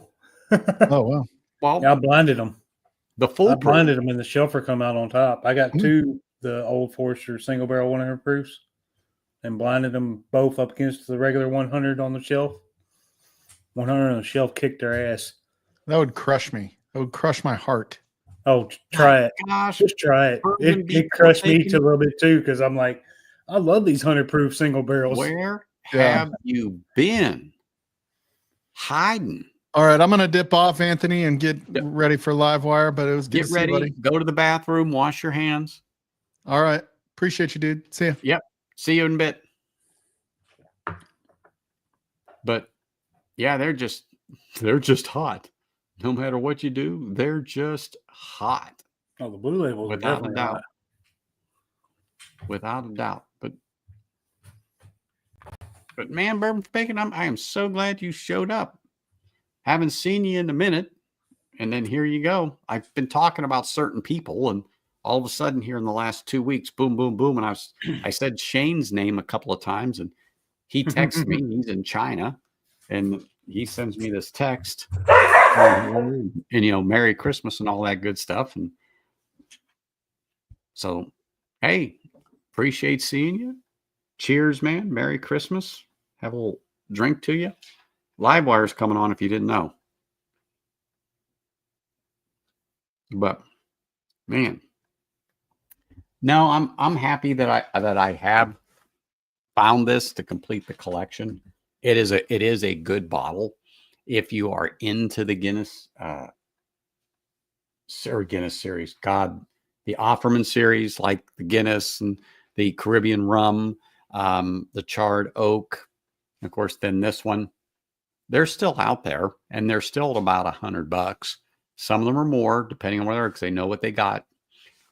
Oh wow.
Well,
yeah, I blinded them.
The full
I blinded them, and the shelfer come out on top. I got two the Old Forester single barrel 100 proofs, and blinded them both up against the regular 100 on the shelf. 100 on the shelf kicked their ass.
That would crush me. That would crush my heart.
Oh, try it.
Gosh,
just try it. It crushed me a little bit too, because I'm like, I love these 100 proof single barrels.
Where have you been? Hiding.
All right, I'm gonna dip off, Anthony, and get
Yep.
ready for live wire. But it was good
Get
to see
ready.
you, buddy.
Go to the bathroom. Wash your hands.
All right, appreciate you, dude. See ya.
Yep. See you in a bit. But yeah, they're just hot. No matter what you do, they're just hot.
Oh, the blue labels are
Without a
definitely
doubt.
hot.
Without a doubt. But man, Bourbon Bacon, I am so glad you showed up. Haven't seen you in a minute. And then here you go. I've been talking about certain people, and all of a sudden here in the last 2 weeks, boom, boom, boom. And I said Shane's name a couple of times, and he texts me. He's in China, and he sends me this text, and Merry Christmas and all that good stuff. And so, hey, appreciate seeing you. Cheers, man. Merry Christmas. Have a little drink to you. Livewire's coming on if you didn't know. But man, no, I'm happy that I have found this to complete the collection. It is a good bottle if you are into the Guinness series. God, the Offerman series, like the Guinness and the Caribbean rum, the charred oak, of course, then this one. They're still out there, and they're still at about $100. Some of them are more, depending on whether, because they know what they got.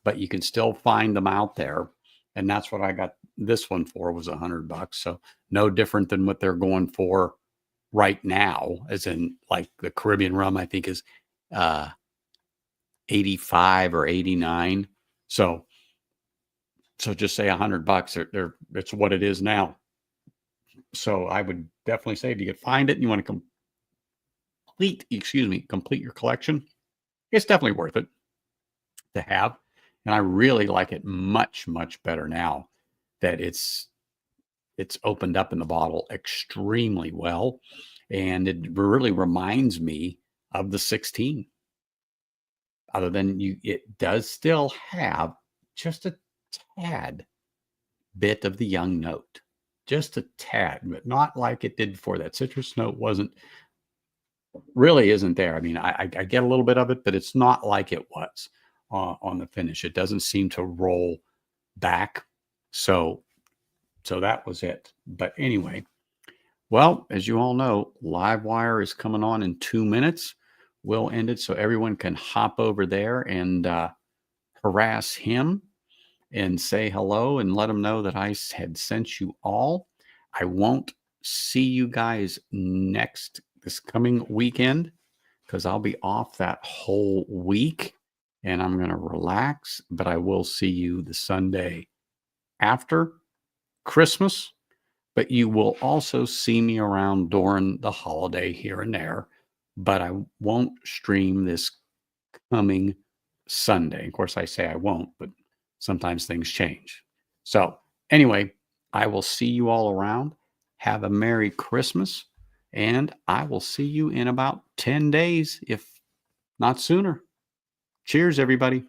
But you can still find them out there, and that's what I got this one for, was $100. So no different than what they're going for right now, as in like the Caribbean rum, I think is 85 or 89. So just say $100. It's what it is now. So I would definitely say if you could find it and you want to complete your collection, it's definitely worth it to have. And I really like it much, much better now that it's opened up in the bottle extremely well. And it really reminds me of the 16. Other than it does still have just a tad bit of the young note. Just a tad, but not like it did before. That citrus note really isn't there. I mean, I get a little bit of it, but it's not like it was on the finish. It doesn't seem to roll back. So that was it. But anyway, well, as you all know, Livewire is coming on in 2 minutes. We'll end it so everyone can hop over there and harass him and say hello and let them know that I had sent you all. I won't see you guys this coming weekend because I'll be off that whole week and I'm going to relax, but I will see you the Sunday after Christmas. But you will also see me around during the holiday here and there, but I won't stream this coming Sunday. Of course, I say I won't, but sometimes things change. So anyway, I will see you all around. Have a Merry Christmas, and I will see you in about 10 days, if not sooner. Cheers, everybody.